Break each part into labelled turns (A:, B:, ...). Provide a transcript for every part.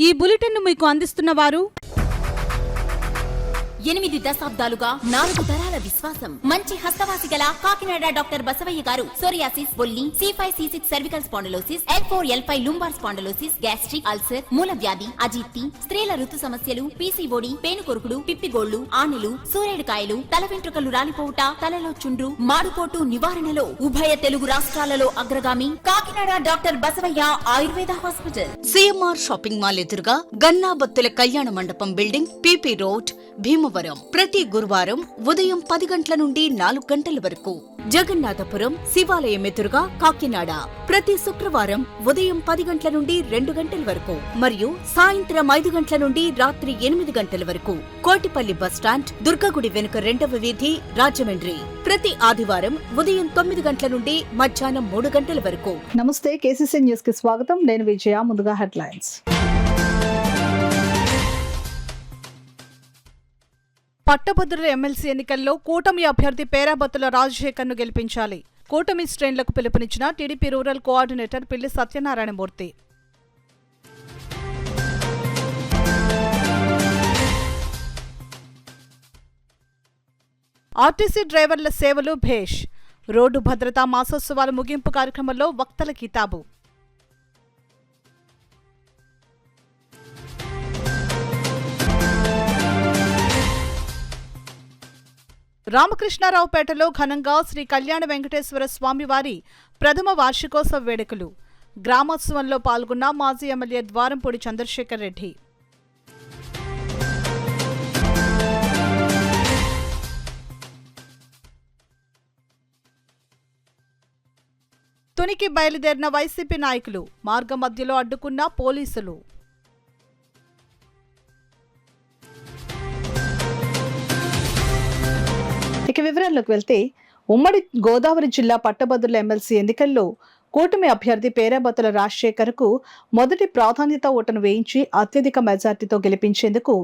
A: ఈ బులెటిన్ మీకు అందిస్తున్న వారు
B: 8 దశాబ్దాలుగా 4 తరాల విశ్వాసం. మంచి హస్తవాసి గల కాకినాడ డాక్టర్ బసవయ్య గారు సోరియాసిస్, బొల్లి, C5, C6 cervical spondylosis, L4, L5 lumbar spondylosis, gastric ulcer, మూల వ్యాధి, అజీర్తి, స్త్రీల ఋతు సమస్యలు, PCOD, పేనుకొరుకుడు, పిప్పిగోళ్లు, ఆనెలు, సూరేడుకాయలు, తల వెంట్రుకలు రాలిపోవుట, తలలో చుండ్రు, మాడుకోటు నివారణలో ఉభయ తెలుగు రాష్ట్రాలలో అగ్రగామి Kakinada doctor Basavayya Ayurveda hospital.
C: CMR shopping mall ఎదురుగా గన్నాబత్తుల కళ్యాణ మండపం బిల్డింగ్, PP రోడ్, భీమవరం. ప్రతి గురువారం ఉదయం 10 గంటల నుండి 4 గంటల వరకు. జగన్నాథపురం శివాలయం ఎదురుగా కాకినాడ ప్రతి శుక్రవారం ఉదయం 10 గంటల నుండి 2 గంటల వరకు మరియు సాయంత్రం 5 గంటల నుండి రాత్రి 8 గంటల వరకు. కోటిపల్లి బస్టాండ్, దుర్గగుడి వెనుక 2వ వీధి, రాజమండ్రి. ప్రతి ఆదివారం ఉదయం 9 గంటల నుండి మధ్యాహ్నం 3 గంటల వరకు.
D: నమస్తే, KCC న్యూస్ కి స్వాగతం. నేను విజయ. ముందుగా హెడ్లైన్స్.
A: పట్టభద్రుల ఎమ్మెల్సీ ఎన్నికల్లో కూటమి అభ్యర్థి పేరాబత్తుల రాజశేఖర్ను గెలిపించాలి. కూటమి శ్రేణులకు పిలుపునిచ్చిన టీడీపీ రూరల్ కోఆర్డినేటర్ పిల్లి సత్యనారాయణమూర్తి. ఆర్టీసీ డ్రైవర్ల సేవలు భేష్. రోడ్డు భద్రతా మాసోత్సవాల ముగింపు కార్యక్రమంలో వక్తల కితాబు. రామకృష్ణారావుపేటలో ఘనంగా శ్రీ కళ్యాణ వెంకటేశ్వర స్వామివారి ప్రథమ వార్షికోత్సవ వేడుకలు. గ్రామోత్సవంలో పాల్గొన్న మాజీ ఎమ్మెల్యే ద్వారంపూడి చంద్రశేఖర్ రెడ్డి. తునికి బయలుదేరిన వైసీపీ నాయకులు, మార్గ మధ్యలో అడ్డుకున్న పోలీసులు.
D: ఇక వివరాల్లోకి వెళ్తే, ఉమ్మడి గోదావరి జిల్లా పట్టభద్రుల ఎమ్మెల్సీ ఎన్నికల్లో కూటమి అభ్యర్థి పేరాబత్తుల రాజశేఖర్కు మొదటి ప్రాధాన్యత ఓటును వేయించి అత్యధిక మెజార్టీతో గెలిపించేందుకు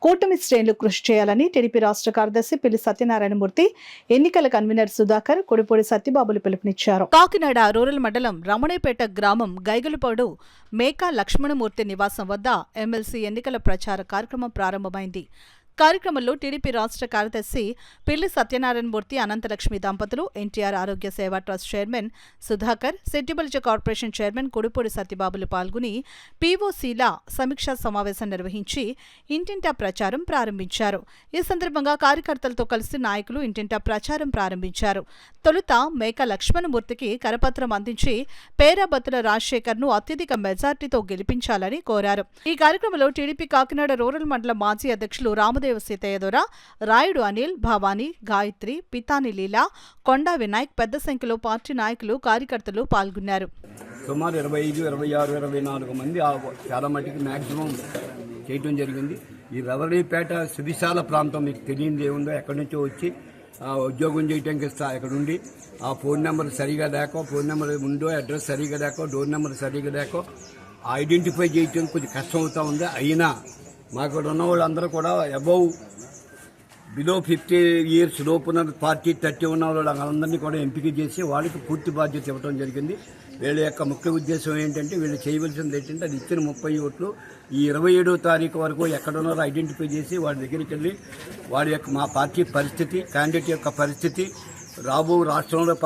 D: కూటమి శ్రేణులు కృషి చేయాలని టీడీపీ రాష్ట్ర కార్యదర్శి పిల్లి సత్యనారాయణమూర్తి, ఎన్నికల కన్వీనర్ సుధాకర్, కొడిపూడి సత్యబాబులు పిలుపునిచ్చారు.
A: కాకినాడ రూరల్ మండలం రమణేపేట గ్రామం గైగలపాడు మేకా లక్ష్మణమూర్తి నివాసం వద్ద ఎమ్మెల్సీ ఎన్నికల ప్రచార కార్యక్రమం ప్రారంభమైంది. కార్యక్రమంలో టీడీపీ రాష్ట్ర కార్యదర్శి పిల్లి సత్యనారాయణమూర్తి, అనంతలక్ష్మి దంపతులు, NTR Arogya Seva trust chairman Sudhakar, Settibalija corporation chairman Kodipudi సత్యబాబులు పాల్గొని POCల సమీక్షా సమావేశం నిర్వహించి ఇంటింటా ప్రచారం ప్రారంభించారు. ఈ సందర్భంగా కార్యకర్తలతో కలిసి నాయకులు ఇంటింటా ప్రచారం ప్రారంభించారు. తొలుత మేక లక్ష్మణమూర్తికి కరపత్రం అందించి పేరాబత్తుల రాజశేఖర్ను అత్యధిక మెజార్టీతో గెలిపించాలని కోరారు. ఈ కార్యక్రమంలో టీడీపీ కాకినాడ రూరల్ మండల మాజీ అధ్యక్షులు రామదేవ సీతయ్యదొర, రాయుడు అనిల్, భవానీ, గాయత్రి, పితాని లీలా, కొండా వినాయక్ పెద్ద సంఖ్యలో పార్టీ నాయకులు, కార్యకర్తలు పాల్గొన్నారు.
E: సుమారు 25, 26, 24 మంది చాలా మటుకు మ్యాక్సిమం చేయటం జరిగింది. ఈ రవళీపేట సువిశాల ప్రాంతం, మీకు తెలియదు ఏముందో, ఎక్కడి నుంచో వచ్చి ఉద్యోగం చేయడానికి అక్కడ ఉండి ఆ ఫోన్ నెంబర్ సరిగా లేకో, ఫోన్ నెంబర్ ఉందో, అడ్రస్ సరిగా లేకో, డోర్ నెంబర్ సరిగా లేకో ఐడెంటిఫై చేయటం కొంచెం కష్టం అవుతూ ఉంది. అయినా మాకు ఉన్న వాళ్ళందరూ కూడా బిలో 50 years లోపున పార్టీ 30 ఉన్న వాళ్ళందరినీ కూడా ఎంపిక చేసి వాళ్ళకి పూర్తి బాధ్యత ఇవ్వడం జరిగింది. వీళ్ళ యొక్క ముఖ్య ఉద్దేశం ఏంటంటే, వీళ్ళు చేయవలసింది ఏంటంటే, అది ఇచ్చిన 30 ఓట్లు ఈ 27వ తారీఖు వరకు ఎక్కడున్నారో ఐడెంటిఫై చేసి వాడి దగ్గరికి వెళ్ళి వాడి యొక్క మా పార్టీ పరిస్థితి, క్యాండిడేట్ యొక్క పరిస్థితి, రాబో రాష్ట్రంలో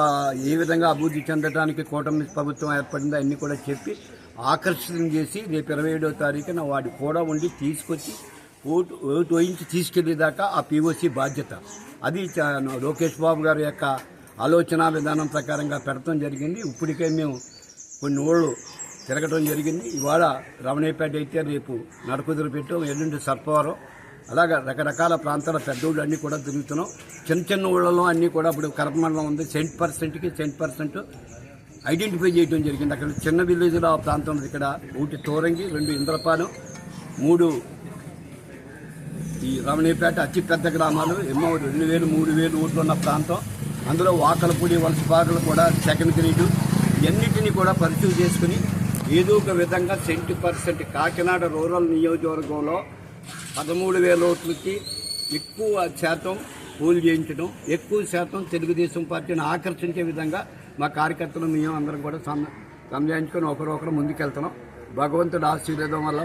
E: ఏ విధంగా అభివృద్ధి చెందడానికి కూటమి ప్రభుత్వం ఏర్పడిందో అన్నీ కూడా చెప్పి ఆకర్షణ చేసి రేపు 27వ తారీఖున వాడు కూడా ఉండి తీసుకొచ్చి ఓటు వేయించి తీసుకెళ్లేదాకా ఆ POC బాధ్యత. అది లోకేష్ బాబు గారి యొక్క ఆలోచన విధానం ప్రకారంగా పెడతాం జరిగింది. ఇప్పటికే మేము కొన్ని ఊళ్ళు తిరగటం జరిగింది. ఇవాళ రమణేపేట అయితే రేపు నడకుదురు పెట్టాం, ఎల్లుండి సర్పవరం, అలాగా రకరకాల ప్రాంతాల పెద్దోళ్ళు అన్నీ కూడా తిరుగుతున్నాం. చిన్న చిన్న ఊళ్ళలో అన్నీ కూడా ఇప్పుడు కరపమండలం ఉంది, 10% ఐడెంటిఫై చేయడం జరిగింది. అక్కడ చిన్న విలేజ్లో ఆ ప్రాంతం ఉంది. ఇక్కడ 1 తోరంగి, 2 ఇంద్రపాలెం, 3 ఈ రమణీపేట అతి పెద్ద గ్రామాలు, ఎన్నో 2,000, 3,000 ఓట్లు ఉన్న ప్రాంతం. అందులో వాకలపూడి, వలసపాకలు కూడా సెకండ్ గ్రేడు. ఇవన్నిటినీ కూడా పరిశీలి చేసుకుని ఏదో ఒక విధంగా 10% కాకినాడ రూరల్ నియోజకవర్గంలో 13,000 ఓట్లకి ఎక్కువ శాతం పోలు చేయించడం, ఎక్కువ శాతం తెలుగుదేశం పార్టీని ఆకర్షించే విధంగా మా కార్యకర్తలు మేము అందరం కూడా సంజాయించుకొని ఒకరొకరు ముందుకెళ్తున్నాం. భగవంతుడు ఆశీర్వాదం వల్ల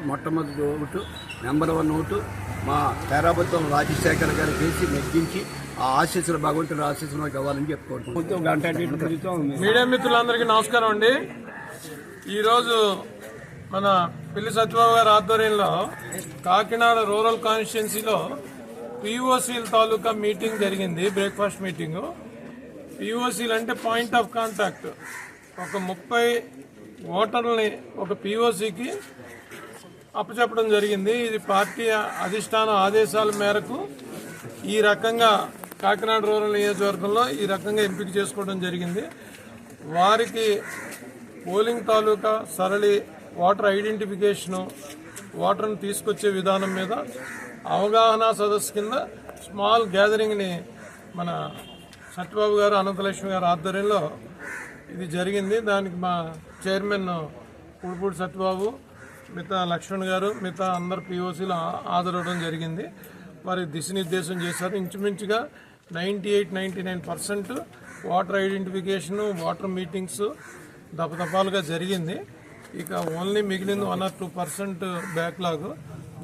E: మొట్టమొదటి ఓటు నెంబర్ 1 ఓటు మా పేరాబత్తుల రాజశేఖర్ గారికి వేసి నెగ్గించి ఆ ఆశీస్సులు భగవంతుడు ఆశీస్సులు ఇవ్వాలని చెప్పుకుంటున్నాం.
F: మీడియా మిత్రులందరికీ నమస్కారం అండి. ఈరోజు మన పిల్లి సత్యబాబు గారి ఆధ్వర్యంలో కాకినాడ రూరల్ కాన్స్టిట్యున్సీలో పిఓసీల తాలూకా మీటింగ్ జరిగింది. Breakfast meeting. పిఓసీలు అంటే పాయింట్ ఆఫ్ కాంటాక్ట్. ఒక 30 ఓటర్లని ఒక పిఓసీకి అప్పచెప్పడం జరిగింది. ఇది పార్టీ అధిష్టానం ఆదేశాల మేరకు ఈ రకంగా కాకినాడ రూరల్ నియోజకవర్గంలో ఈ రకంగా ఎంపిక చేసుకోవడం జరిగింది. వారికి పోలింగ్ తాలూకా సరళి, ఓటర్ ఐడెంటిఫికేషను, ఓటర్ను తీసుకొచ్చే విధానం మీద అవగాహన సదస్సు కింద స్మాల్ గ్యాదరింగ్ని మన సత్యబాబు గారు, అనంతలక్ష్మి గారు ఆధ్వర్యంలో ఇది జరిగింది. దానికి మా చైర్మన్ పుడుపూడి సత్యబాబు, మిగతా లక్ష్మణ్ గారు, మిగతా అందరు పిఓసీలు హాజరవడం జరిగింది. వారికి దిశనిర్దేశం చేశారు. ఇంచుమించుగా 98-99% ఓటర్ ఐడెంటిఫికేషను, ఓటర్ మీటింగ్స్ దపదపాలుగా జరిగింది. ఇక ఓన్లీ మిగిలింది 1 or 2% బ్యాక్లాగ్.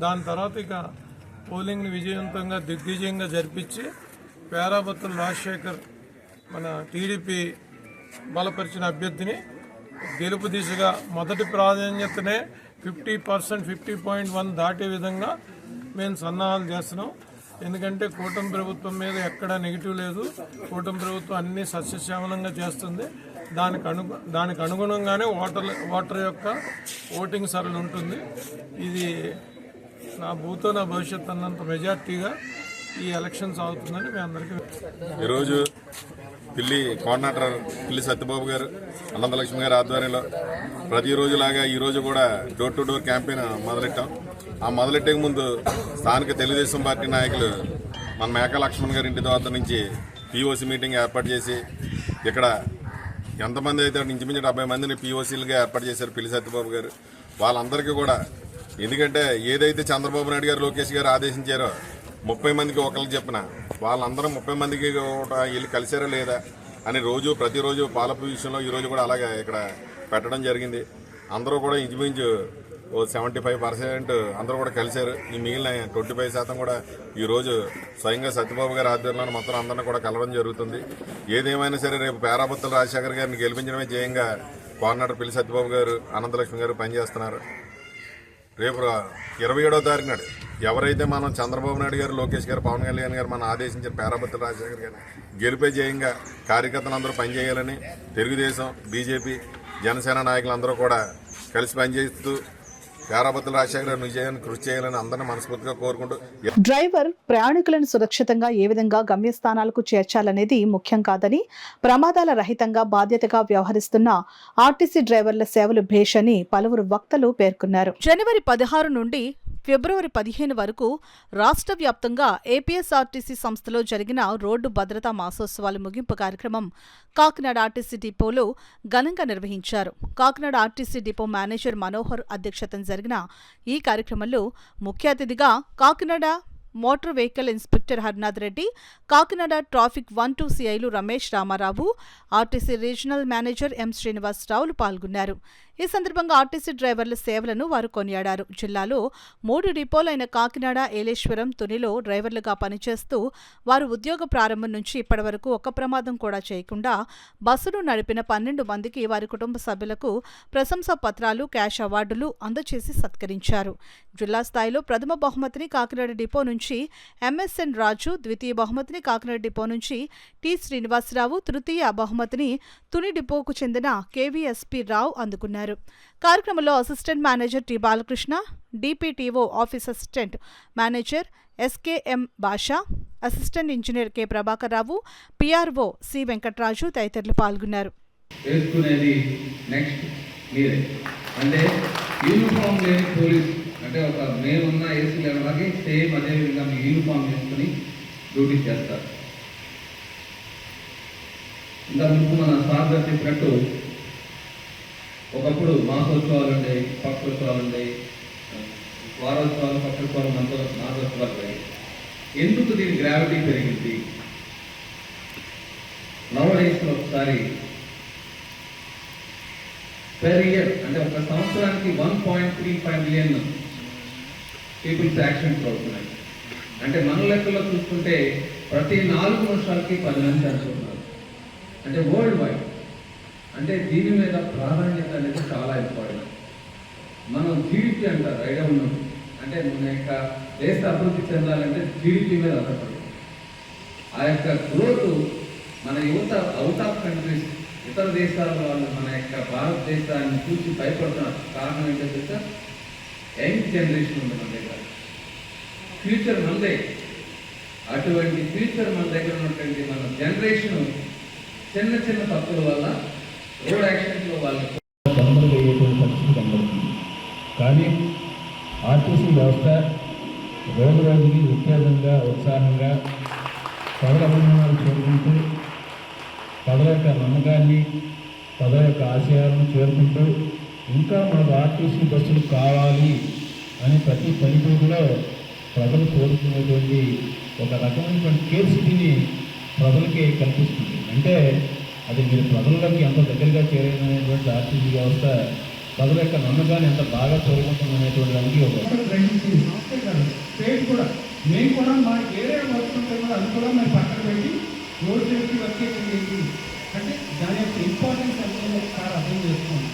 F: దాని తర్వాత ఇక పోలింగ్ని విజయవంతంగా దిగ్విజయంగా జరిపించి పేరాబత్తుల రాజశేఖర్ మన టీడీపీ బలపరిచిన అభ్యర్థిని గెలుపు దిశగా మొదటి ప్రాధాన్యతనే 50%, 50.1 దాటే విధంగా మేము సన్నాహాలు చేస్తున్నాం. ఎందుకంటే కూటమి ప్రభుత్వం మీద ఎక్కడా నెగిటివ్ లేదు. కూటమి ప్రభుత్వం అన్ని సస్యశ్యామలంగా చేస్తుంది. దానికి అనుగుణంగానే ఓటర్ యొక్క ఓటింగ్ సరళి ఉంటుంది. ఇది నా భూతో నా భవిష్యత్ అన్నంత మెజార్టీగా ఈ ఎలక్షన్ సాగుతుందని మీ అందరికీ.
G: ఈరోజు కోఆర్డినేటర్ పిల్లి సత్యబాబు గారు, అనంతలక్ష్మి గారి ఆధ్వర్యంలో ప్రతిరోజులాగా ఈరోజు కూడా డోర్ టు డోర్ క్యాంపెయిన్ మొదలెట్టాం. ఆ మొదలెట్టే ముందు స్థానిక తెలుగుదేశం పార్టీ నాయకులు మన మేకా లక్ష్మణ్ గారి ఇంటి వద్ద నుంచి పిఓసి మీటింగ్ ఏర్పాటు చేసి ఇక్కడ ఎంతమంది అయితే ఇంచుమించు 70 మందిని పిఓసీలుగా ఏర్పాటు చేశారు పిల్లి సత్యబాబు గారు. వాళ్ళందరికీ కూడా, ఎందుకంటే ఏదైతే చంద్రబాబు నాయుడు గారు, లోకేష్ గారు ఆదేశించారో 30 మందికి ఒకరికి చెప్పిన వాళ్ళందరూ 30 మందికి వెళ్ళి కలిసారా లేదా అని ప్రతిరోజు పాలపు విషయంలో ఈరోజు కూడా అలాగే ఇక్కడ పెట్టడం జరిగింది. అందరూ కూడా ఇంచుమించు 75% అందరూ కూడా కలిశారు. ఈ మిగిలిన 25% కూడా ఈరోజు స్వయంగా సత్యబాబు గారి ఆధ్వర్యంలో మొత్తం అందరినీ కూడా కలవడం జరుగుతుంది. ఏదేమైనా సరే రేపు పేరాబత్తుల రాజశేఖర్ గారిని గెలిపించడమే ధ్యేయంగా కోఆర్డినేటర్ పిల్లి సత్యబాబు గారు, అనంతలక్ష్మి గారు పనిచేస్తున్నారు. రేపు 27వ తారీఖు నాడు ఎవరైతే మనం చంద్రబాబు నాయుడు గారు, లోకేష్ గారు, పవన్ కళ్యాణ్ గారు మనం ఆదేశించిన పేరాబత్తుల రాజశేఖర్ గారిని గెలిపే ధ్యేయంగా కార్యకర్తలందరూ పనిచేయాలని తెలుగుదేశం, బీజేపీ, జనసేన నాయకులందరూ కూడా కలిసి పనిచేస్తూ పేరాబత్తుల రాజశేఖర్ గారిని విజయాన్ని కృషి చేయాలని అందరినీ మనస్ఫూర్తిగా కోరుకుంటూ,
D: డ్రైవర్ ప్రయాణికులను సురక్షితంగా ఏ విధంగా గమ్యస్థానాలకు చేర్చాలనేది ముఖ్యం కాదని, ప్రమాదాల రహితంగా బాధ్యతగా వ్యవహరిస్తున్న ఆర్టీసీ డ్రైవర్ల సేవలు భేష్ అని పలువురు వక్తలు పేర్కొన్నారు.
A: జనవరి 16 నుండి ఫిబ్రవరి 15 వరకు రాష్ట్ర వ్యాప్తంగా ఏపీఎస్ఆర్టీసీ సంస్థలో జరిగిన రోడ్డు భద్రతా మాసోత్సవాల ముగింపు కార్యక్రమం కాకినాడ ఆర్టీసీ డిపోలో ఘనంగా నిర్వహించారు. కాకినాడ ఆర్టీసీ డిపో మేనేజర్ మనోహర్ అధ్యక్షతన జరిగిన ఈ కార్యక్రమంలో ముఖ్య అతిథిగా Kakinada motor vehicle inspector Harinath Reddy, Kakinada traffic 1-2 సిఐలు Ramesh Ramarao, RTC regional manager M శ్రీనివాసరావులు పాల్గొన్నారు. ఈ సందర్భంగా ఆర్టీసీ డ్రైవర్ల సేవలను వారు కొనియాడారు. జిల్లాలో 3 డిపోలైన కాకినాడ, ఏలేశ్వరం, తునిలో డ్రైవర్లుగా పనిచేస్తూ వారు ఉద్యోగ ప్రారంభం నుంచి ఇప్పటి వరకు ఒక్క ప్రమాదం కూడా చేయకుండా బస్సును నడిపిన 12 మందికి వారి కుటుంబ సభ్యులకు ప్రశంసా పత్రాలు, క్యాష్ అవార్డులు అందజేసి సత్కరించారు. జిల్లా స్థాయిలో ప్రథమ బహుమతిని కాకినాడ డిపో నుంచి ఎంఎస్ఎన్ రాజు, ద్వితీయ బహుమతిని కాకినాడ డిపో నుంచి టి శ్రీనివాసరావు, తృతీయ బహుమతిని తుని డిపోకు చెందిన కేవీఎస్పీ రావు అందుకున్నారు. కార్యక్రమంలో assistant manager T Balakrishna, DPTO office assistant manager SKM భాషా, assistant engineer K Prabhakar Rao, PRO C Venkataraju తదితరులు పాల్గొన్నారు.
H: అంటే యూనిఫామ్ లేని పోలీస్ అంటే ఒక మేమున్న ఏసీ లెవెల్కి సేమ్ అదే విధంగా మీ యూనిఫామ్ వేసుకుని డ్యూటీ చేస్తారు. ఇంతకుముందు మన సార్ చెప్పినట్టు ఒకప్పుడు మాసోత్సవాలు ఉండేవి, పక్షోత్సవాలు ఉండేవి, వారోత్సవాలు, పక్షోత్సవాలు, మాసోత్సవాలు ఉండేవి. ఎందుకు దీని గ్రావిటీ పెరిగింది? నవ డేస్లో ఒకసారి పెర్ ఇయర్, అంటే ఒక సంవత్సరానికి 1.35 మిలియన్ పీపుల్స్ యాక్సిడెంట్స్ అవుతున్నాయి. అంటే మన లెక్కలో చూసుకుంటే ప్రతి 4 నిమిషాలకి 10 మంది చనిపోతున్నారు. అంటే వరల్డ్ వైడ్. అంటే దీని మీద ప్రాధాన్యత అనేది చాలా ఇంపార్టెంట్. మనం జీడిపి అంటారు, ఐడియా ఉన్నాం. అంటే మన యొక్క దేశ అభివృద్ధి చెందాలంటే జీడిపి మీద ఆధారపడుతుంది. ఆ యొక్క గ్రోత్ మన యువత అవుట్ ఆఫ్ కంట్రీస్, ఇతర దేశాల వాళ్ళు మన యొక్క భారతదేశాన్ని చూసి భయపడుతున్నారు. కారణం ఏంటంటే సార్, యంగ్ జనరేషన్ ఉంది మన దగ్గర, ఫ్యూచర్ మనదే. అటువంటి ఫ్యూచర్ మన దగ్గర ఉన్నటువంటి మన జనరేషన్ చిన్న చిన్న తప్పుల వల్ల రోడ్ యాక్సిడెంట్లో వాళ్ళు
I: తొందరగా అయ్యేటువంటి పరిస్థితి కనబడుతుంది. కానీ ఆర్టీసీ వ్యవస్థ రోజు రోజుకి ఉత్తేజంగా, ఉత్సాహంగా ప్రజల అభిమానాలు చేరుకుంటూ ప్రజల యొక్క నమ్మకాన్ని, ప్రజల యొక్క ఆశయాలను చేరుకుంటూ ఇంకా మనకు ఆర్టీసీ బస్సులు కావాలి అని ప్రతి పనితీరులో ప్రజలు కోరుకునేటువంటి ఒక రకమైనటువంటి కేర్సిటీని ప్రజలకి కల్పిస్తుంది. అంటే అది మీరు ప్రజల్లోకి ఎంత దగ్గరగా చేరేదనేటువంటి ఆర్టీసీ వ్యవస్థ ప్రజల యొక్క నమ్మకాన్ని ఎంత బాగా చేరుకుంటుందనేటువంటి దానికి ఒక
J: స్టేట్ కూడా మేము కూడా మా ఏరియా వర్క్ ఉంటాయి కదా, అది కూడా మేము పక్కన పెట్టి రోడ్ సేఫ్టీ వర్క్ ఏంటి అంటే దాని యొక్క ఇంపార్టెన్స్ ఎంత ఒకసారి అర్థం చేసుకోండి.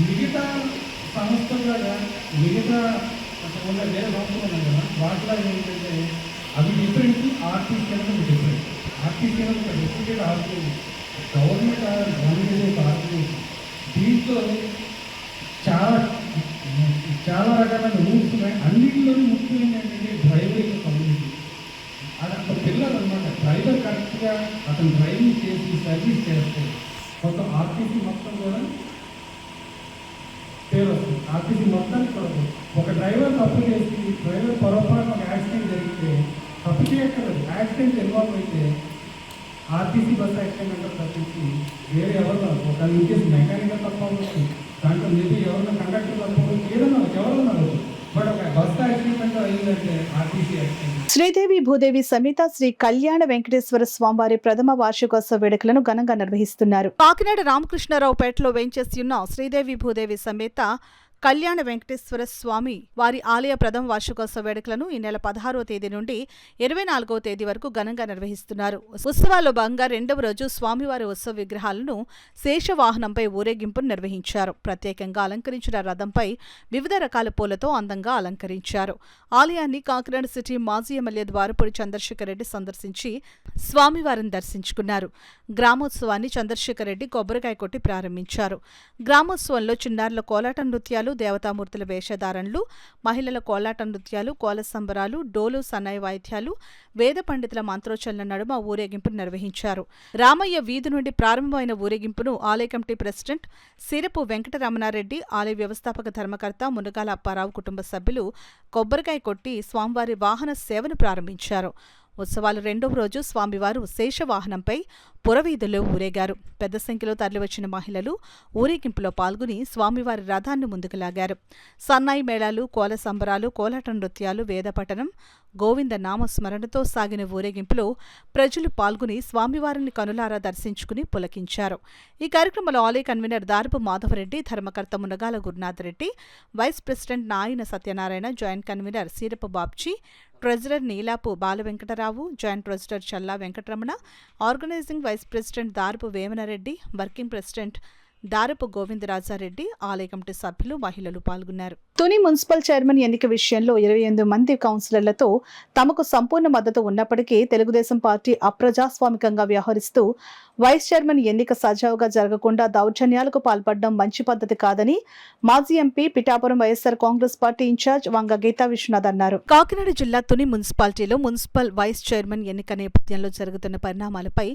J: మిగతా సంస్థలుగా మిగతా ఉన్న వేరే సంస్థలు ఉన్నాయి కదా, వాటిలో ఏంటంటే అవి డిఫరెంట్, ఆర్టీసీ అనేది డిఫరెంట్. ఆర్టీసీ అనేది ఒక డిస్ట్రిక్ట్ ఆర్గనైజేషన్, గవర్నమెంట్ రన్ చేసే ఒక ఆర్గనైజేషన్. దీంట్లో చాలా రకాలైన రూల్స్ ఉన్నాయి. అన్నింటిలోనూ ముఖ్యమైన ఏంటంటే డ్రైవర్ కమ్యూనిటీ. అది అక్కడ పిల్లలు అనమాట. డ్రైవర్ కరెక్ట్గా అతను డ్రైవింగ్ చేసి సర్వీస్ చేస్తే మొత్తం ఆర్టీసీ మొత్తం కూడా పేరు వస్తుంది. ఆర్టీసీ మొత్తానికి కూడా ఒక డ్రైవర్ తప్పు చేసి డ్రైవర్ పొరపాటు ఒక యాక్సిడెంట్ జరిగితే తప్పు చేయక్కర్లేదు, యాక్సిడెంట్ ఇన్వాల్వ్ అయితే ఆర్టీసీ బస్ యాక్సిడెంట్ అంటే తప్పించి వేరే ఎవరు ఒక నుంచి మెకానికల్ తప్ప అవ్వచ్చు, దాంట్లో మేబీ ఎవరైనా కండక్టర్ తప్ప ఏదన్నా ఎవరన్నా అవ్వచ్చు. బట్ ఒక బస్ యాక్సిడెంట్ అంటే అయిందంటే ఆర్టీసీ యాక్సిడెంట్.
D: శ్రీదేవి భూదేవి సమేత శ్రీ కళ్యాణ వెంకటేశ్వర స్వామివారి ప్రథమ వార్షికోత్సవ వేడుకలను ఘనంగా నిర్వహిస్తున్నారు.
A: కాకినాడ రామకృష్ణారావుపేటలో వేంచేసి ఉన్న శ్రీదేవి భూదేవి సమేత కళ్యాణ వెంకటేశ్వర స్వామి వారి ఆలయ ప్రథమ వార్షికోత్సవ వేడుకలను ఈ నెల 16వ తేదీ నుండి 24వ తేదీ వరకు ఘనంగా నిర్వహిస్తున్నారు. ఉత్సవాల్లో భాగంగా రెండవ రోజు స్వామివారి ఉత్సవ విగ్రహాలను శేషవాహనంపై ఊరేగింపును నిర్వహించారు. ప్రత్యేకంగా అలంకరించిన రథంపై వివిధ రకాల పూలతో అందంగా అలంకరించారు. ఆలయాన్ని కాకినాడ సిటీ మాజీ ఎమ్మెల్యే ద్వారపూడి చంద్రశేఖర్ రెడ్డి సందర్శించి స్వామివారిని దర్శించుకున్నారు. గ్రామోత్సవాన్ని చంద్రశేఖర్ రెడ్డి కొబ్బరికాయ కొట్టి ప్రారంభించారు. గ్రామోత్సవంలో చిన్నారుల కోలాట నృత్యాలు, దేవతామూర్తుల వేషధారణలు, మహిళల కోలాట నృత్యాలు, కోల సంబరాలు, డోలు, సన్నాయి వాయిద్యాలు, వేద పండితుల మంత్రోచ్చరణ నడుమ ఊరేగింపును నిర్వహించారు. రామయ్య వీధి నుండి ప్రారంభమైన ఊరేగింపును ఆలయ కమిటీ ప్రెసిడెంట్ సిరపు వెంకటరమణారెడ్డి, ఆలయ వ్యవస్థాపక ధర్మకర్త మునగాల అప్పారావు కుటుంబ సభ్యులు కొబ్బరికాయ కొట్టి స్వామివారి వాహన సేవను ప్రారంభించారు. ఉత్సవాలు రెండవ రోజు స్వామివారు శేషవాహనంపై పురవీధుల్లో ఊరేగారు. పెద్ద సంఖ్యలో తరలివచ్చిన మహిళలు ఊరేగింపులో పాల్గొని స్వామివారి రథాన్ని ముందుకు లాగారు. సన్నాయి మేళాలు, కోల సంబరాలు, కోలాట నృత్యాలు, వేదపఠనం, గోవింద నామస్మరణతో సాగిన ఊరేగింపులో ప్రజలు పాల్గొని స్వామివారిని కనులారా దర్శించుకుని పులకించారు. ఈ కార్యక్రమంలో ఆలయ కన్వీనర్ దారపు మాధవరెడ్డి, ధర్మకర్త Munagala Gurunatha Reddy, vice president Nayana Satyanarayana, joint convener Seerapu Babji, treasurer Neelapu Balavenkatarao, joint treasurer Challa Venkataramana, organising vice president Darapu Vemanareddy, working president దారపు గోవిందరాజారెడ్డి, ఆలయ కమిటీ సభ్యులు, మహిళలు పాల్గొన్నారు.
D: తుని మున్సిపల్ చైర్మన్ ఎన్నిక విషయంలో 28 మంది కౌన్సిలర్లతో తమకు సంపూర్ణ మద్దతు ఉన్నప్పటికీ తెలుగుదేశం పార్టీ అప్రజాస్వామికంగా వ్యవహరిస్తూ వైస్ చైర్మన్ ఎన్నిక సజావుగా జరగకుండా దౌర్జన్యాలకు పాల్పడడం మంచి పద్ధతి కాదని మాజీ MP Pithapuram YSR Congress party in charge Vanga Geetha Viswanath అన్నారు.
A: కాకినాడ జిల్లా తుని మున్సిపాలిటీలో మున్సిపల్ వైస్ చైర్మన్ ఎన్నిక నేపథ్యంలో జరుగుతున్న పరిణామాలపై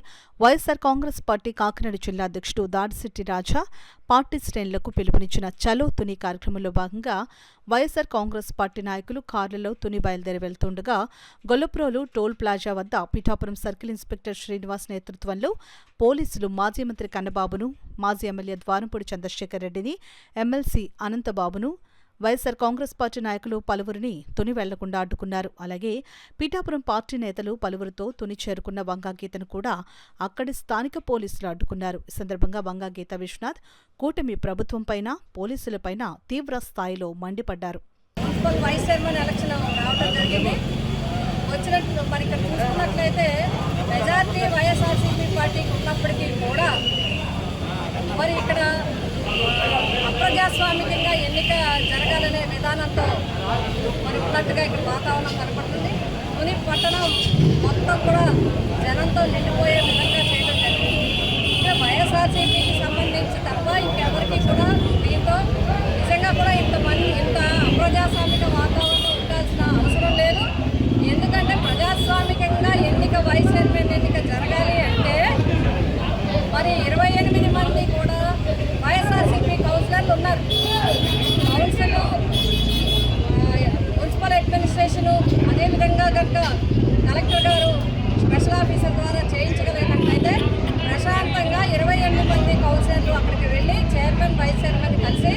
A: వైఎస్సార్ కాంగ్రెస్ పార్టీ కాకినాడ జిల్లా అధ్యక్షుడు దాడిశెట్టి రాజా పార్టీ శ్రేణులకు పిలుపునిచ్చిన చలో తుని కార్యక్రమంలో భాగంగా వైఎస్సార్ కాంగ్రెస్ పార్టీ నాయకులు కార్లలో తుని బయలుదేరి వెళ్తుండగా గొల్లప్రోలు టోల్ ప్లాజా వద్ద పిఠాపురం సర్కిల్ ఇన్స్పెక్టర్ శ్రీనివాస్ నేతృత్వంలో పోలీసులు మాజీ మంత్రి కన్నబాబును, మాజీ ఎమ్మెల్యే ద్వారంపూడి చంద్రశేఖర్ రెడ్డిని, ఎమ్మెల్సీ అనంతబాబును, వైఎస్సార్ కాంగ్రెస్ పార్టీ నాయకులు పలువురిని తుని వెళ్లకుండా అడ్డుకున్నారు. అలాగే పీఠాపురం పార్టీ నేతలు పలువురితో తుని చేరుకున్న వంగాగీతను కూడా అక్కడి స్థానిక పోలీసులు అడ్డుకున్నారు. ఈ సందర్భంగా వంగాగీత విశ్వనాథ్ కూటమి ప్రభుత్వంపైన, పోలీసులపైన తీవ్ర స్థాయిలో మండిపడ్డారు.
K: వైస్ చైర్మన్ ఎలక్షన్ రావడం జరిగింది. వచ్చినట్టు మరి ఇక్కడ చూసుకున్నట్లయితే మెజార్టీ వైఎస్ఆర్సీపీ పార్టీకి ఉన్నప్పటికీ కూడా మరి ఇక్కడ అప్రజాస్వామికంగా ఎన్నిక జరగాలనే విధానంతో మరి ఉన్నట్టుగా ఇక్కడ వాతావరణం కనపడుతుంది. తుని పట్టణం మొత్తం కూడా జనంతో నిండిపోయే విధంగా చేయడం జరిగింది. ఇక్కడ వైఎస్ఆర్సీపీకి సంబంధించి తప్ప ఇంకెవరికి కూడా దీంతో నిజంగా కూడా ఇంత అప్రజాస్వామిక వాతావరణం ఉండాల్సిన అవసరం లేదు. ఎందుకంటే ప్రజాస్వామికంగా ఎన్నిక వైస్ చైర్మన్ ఎన్నిక జరగాలి అంటే మరి 28 మంది కూడా వైఎస్ఆర్సీపీ కౌన్సిలర్లు ఉన్నారు. కౌన్సిల్, మున్సిపల్ అడ్మినిస్ట్రేషను, అదేవిధంగా కనుక కలెక్టర్ గారు స్పెషల్ ఆఫీసర్ ద్వారా చేయించగలిగినట్లయితే ప్రశాంతంగా 28 మంది కౌన్సిలర్లు అక్కడికి వెళ్ళి చైర్మన్, వైస్ చైర్మన్ కలిసి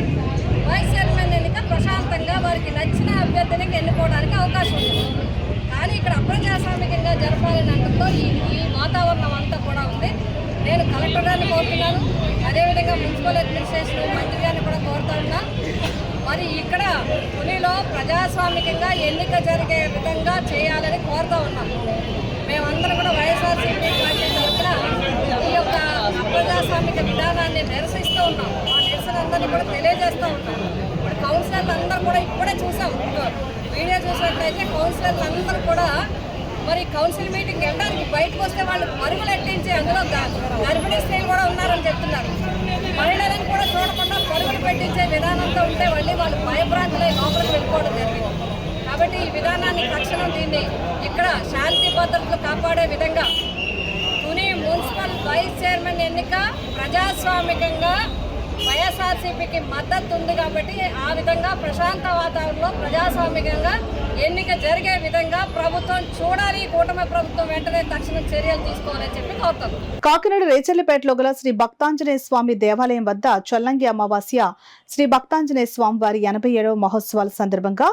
K: వైస్ చైర్మన్ ఎన్నిక ప్రశాంతంగా వారికి నచ్చిన అభ్యర్థిని ఎన్నుకోవడానికి అవకాశం ఉంది. కానీ ఇక్కడ అప్రజాస్వామికంగా జరపాలని అనడంతో ఈ వాతావరణం అంతా కూడా ఉంది. నేను కలెక్టర్ గారిని కోరుతున్నాను, అదేవిధంగా మున్సిపల్ అడ్మినిస్ట్రేషన్ మంత్రి గారిని కూడా కోరుతా ఉన్నా. మరి ఇక్కడ తునిలో ప్రజాస్వామికంగా ఎన్నిక జరిగే విధంగా చేయాలని కోరుతా ఉన్నాం. మేమందరం కూడా వైఎస్ఆర్సీపీ పార్టీ తరఫున ఈ యొక్క అప్రజాస్వామిక విధానాన్ని నిరసిస్తూ ఉన్నాం. ఆ నిరసన అందరినీ కూడా తెలియజేస్తూ ఉన్నాం. ఇప్పుడు కౌన్సిలర్లు అందరూ కూడా ఇప్పుడే చూసాం, వీడియో చూసినట్లయితే కౌన్సిలర్లు అందరూ కూడా మరి కౌన్సిల్ మీటింగ్ వెళ్ళడానికి బయటకు వస్తే వాళ్ళు పరుగులు ఎట్టించి అందులో గర్భిణీ స్త్రీలు కూడా ఉన్నారని చెప్తున్నారు. మహిళలను కూడా చూడకుండా పరుగులు పెట్టించే విధానంతో ఉంటే వాళ్ళు భయభ్రాంతులై లోపలికి వెళ్ళిపోవడం జరిగింది. కాబట్టి ఈ విధానాన్ని తక్షణం దీన్ని ఇక్కడ శాంతి భద్రతలు కాపాడే విధంగా తుని మున్సిపల్ వైస్ చైర్మన్ ఎన్నిక ప్రజాస్వామికంగా వైఎస్ఆర్సీపీకి మద్దతు ఉంది కాబట్టి ఆ విధంగా ప్రశాంత వాతావరణంలో ప్రజాస్వామికంగా ఎన్నిక జరిగే విధంగా ప్రభుత్వం చూడాలి. కూటమి ప్రభుత్వం వెంటనే తక్షణ చర్యలు తీసుకోవాలని చెప్పి కోరుతాం.
D: కాకినాడ రేచర్లపేటలో గల శ్రీ భక్తాంజనేయ స్వామి దేవాలయం వద్ద చొల్లంగి అమావాస్య శ్రీ భక్తాంజనేయ స్వామి వారి 87వ మహోత్సవాల సందర్భంగా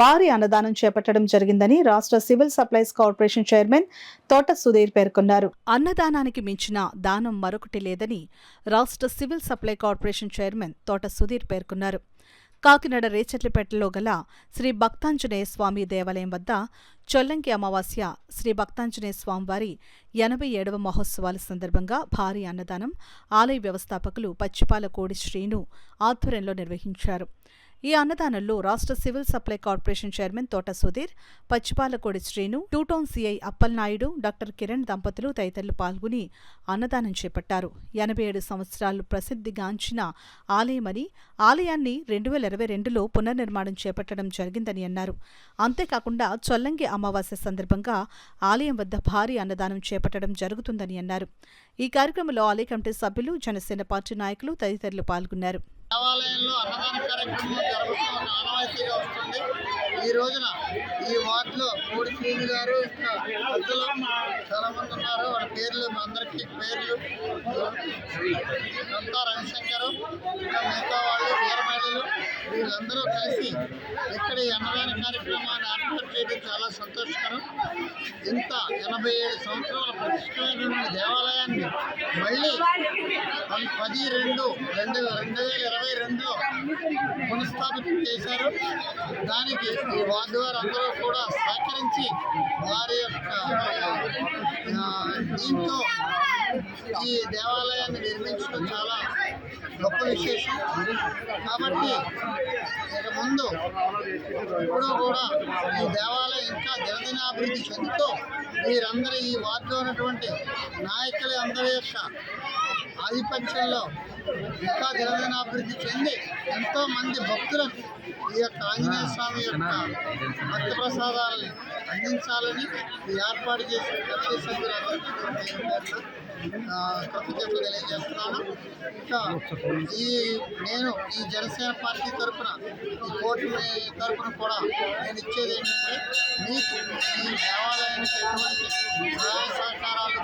D: భారీ అన్నదానం చేపట్టడం జరిగిందని రాష్ట్ర civil supplies corporation chairman Thota Sudheer పేర్కొన్నారు.
A: అన్నదానానికి మించిన దానం మరొకటి లేదని రాష్ట్ర civil supply corporation chairman Thota Sudheer పేర్కొన్నారు. కాకినాడ రేచర్లపేటలో గల శ్రీ భక్తాంజనేయ స్వామి దేవాలయం వద్ద చొల్లంకి అమావాస్య శ్రీ భక్తాంజనేయ స్వామివారి 87వ మహోత్సవాల సందర్భంగా భారీ అన్నదానం ఆలయ వ్యవస్థాపకులు పచ్చిపాల కోడి శ్రీను ఆధ్వర్యంలో నిర్వహించారు. ఈ అన్నదానంలో రాష్ట్ర civil supply corporation chairman Thota Sudheer, Pachipalakodi Srinu, two town CI Appalanaidu, doctor Kiran దంపతులు తదితరులు పాల్గొని అన్నదానం చేపట్టారు. 87 సంవత్సరాలు ప్రసిద్ధిగాంచిన ఆలయమని, ఆలయాన్ని 2022లో పునర్నిర్మాణం చేపట్టడం జరిగిందని అన్నారు. అంతేకాకుండా చొల్లంగి అమావాస్య సందర్భంగా ఆలయం వద్ద భారీ అన్నదానం చేపట్టడం జరుగుతుందని అన్నారు. ఈ కార్యక్రమంలో ఆలయ కమిటీ సభ్యులు, జనసేన పార్టీ నాయకులు తదితరులు పాల్గొన్నారు.
L: దేవాలయంలో అన్నదాన కార్యక్రమం జరగడం ఆనవాయితీగా వస్తుంది. ఈ రోజున ఈ వార్డులో కోడి శ్రీని గారు ఇంకా పెద్దలు చాలా మంది ఉన్నారు. వాళ్ళ పేర్లు మా అందరికీ పేర్లు అంతా రవిశంకరు, ఇంకా మిగతా వాళ్ళు వీరమహిళలు, వీళ్ళందరూ కలిసి ఇక్కడ ఈ అన్నదాన కార్యక్రమాన్ని ఏర్పాటు చేయడం చాలా సంతోషకరం. ఇంత 87 సంవత్సరాల ప్రతిష్టమైనటువంటి దేవాలయాన్ని మళ్ళీ 10/2/2022లో పునఃస్థాపితం చేశారు. దానికి ఈ వార్డు వారు అందరూ కూడా సహకరించి వారి యొక్క దీంతో ఈ దేవాలయాన్ని నిర్మించడం చాలా గొప్ప విశేషం. కాబట్టి ఇక ముందు ఇప్పుడు కూడా ఈ దేవాలయం ఇంకా దినదినాభివృద్ధి చెందుతూ వీరందరూ ఈ వార్డులో ఉన్నటువంటి నాయకుల అందరి యొక్క ఆధిపత్యంలో ఇంకా దినదినాభివృద్ధి చెంది ఎంతో మంది భక్తులకు ఈ యొక్క ఆంజనేయ స్వామి యొక్క భక్త ప్రసాదాలని అందించాలని ఏర్పాటు చేసి కృతజ్ఞతలు తెలియజేస్తున్నాను. ఇంకా నేను ఈ జనసేన పార్టీ తరఫున, ఈ కూటమి తరఫున కూడా నేను ఇచ్చేది ఏంటంటే, మీకు ఈ దేవాలయానికి ఎటువంటి సహాయ సహకారాలు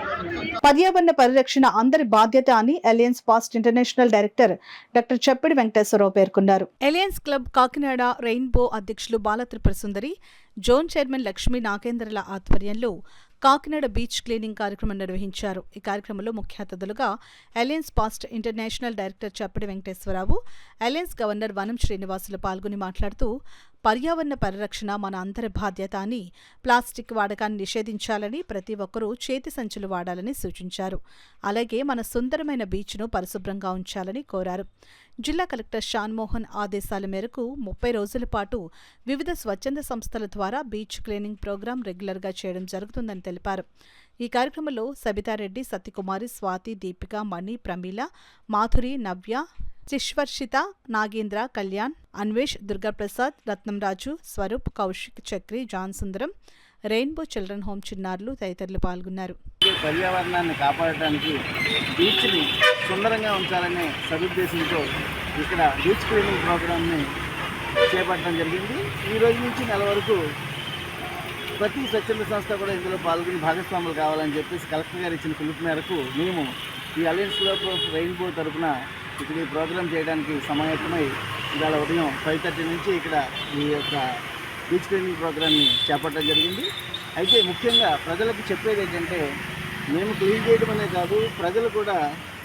D: పర్యావరణ పరిరక్షణ అందరి బాధ్యత అని alliance past international director doctor Cheppidi Venkateswararao పేర్కొన్నారు.
A: ఎలియన్స్ క్లబ్ కాకినాడ రెయిన్బో అధ్యక్షులు బాలత్రిపుర సుందరి, జోన్ చైర్మన్ లక్ష్మీ నాగేంద్రల ఆధ్వర్యంలో కాకినాడ బీచ్ క్లీనింగ్ కార్యక్రమం నిర్వహించారు. ఈ కార్యక్రమంలో ముఖ్య అతిథులుగా alliance past international director Cheppidi Venkateswararao, alliance governor Vanam Srinivasulu పాల్గొని మాట్లాడుతూ పర్యావరణ పరిరక్షణ మన అందరి బాధ్యత అని, ప్లాస్టిక్ వాడకాన్ని నిషేధించాలని, ప్రతి ఒక్కరూ చేతి సంచులు వాడాలని సూచించారు. అలాగే మన సుందరమైన బీచ్ను పరిశుభ్రంగా ఉంచాలని కోరారు. జిల్లా కలెక్టర్ షాన్మోహన్ ఆదేశాల మేరకు 30 రోజుల పాటు వివిధ స్వచ్ఛంద సంస్థల ద్వారా బీచ్ క్లీనింగ్ ప్రోగ్రాం రెగ్యులర్గా చేయడం జరుగుతుందని తెలిపారు. ఈ కార్యక్రమంలో సబితారెడ్డి, సత్యకుమారి, స్వాతి, దీపిక, మణి, ప్రమీల, మాధురి, నవ్య, శిశ్వర్షిత, నాగేంద్ర, కళ్యాణ్, అన్వేష్, దుర్గాప్రసాద్, రత్నంరాజు, స్వరూప్, కౌశిక్, చక్రి, జాన్ సుందరం, రెయిన్బో చిల్డ్రన్ హోమ్ చిన్నారులు తదితరులు పాల్గొన్నారు.
M: పర్యావరణాన్ని కాపాడటానికి బీచ్ని సుందరంగా ఉంచాలనే సదుద్దేశంతో ఇక్కడ బీచ్ క్లీనింగ్ ప్రోగ్రామ్ని చేపట్టడం జరిగింది. ఈ రోజు నుంచి నెల వరకు ప్రతి స్వచ్ఛంద సంస్థ కూడా ఇందులో పాల్గొని భాగస్వాములు కావాలని చెప్పేసి కలెక్టర్ గారు ఇచ్చిన పిలుపు మేరకు మేము ఈ అలయన్స్ క్లబ్ ఆఫ్ రెయిన్బో తరఫున ఇక్కడ ఈ ప్రోగ్రాం చేయడానికి సమాయత్తమై ఇవాళ ఉదయం 5:30 నుంచి ఇక్కడ ఈ యొక్క బీచ్ క్లీనింగ్ ప్రోగ్రామ్ని చేపట్టడం జరిగింది. అయితే ముఖ్యంగా ప్రజలకు చెప్పేది ఏంటంటే, మేము క్లీన్ చేయడం అనే కాదు, ప్రజలు కూడా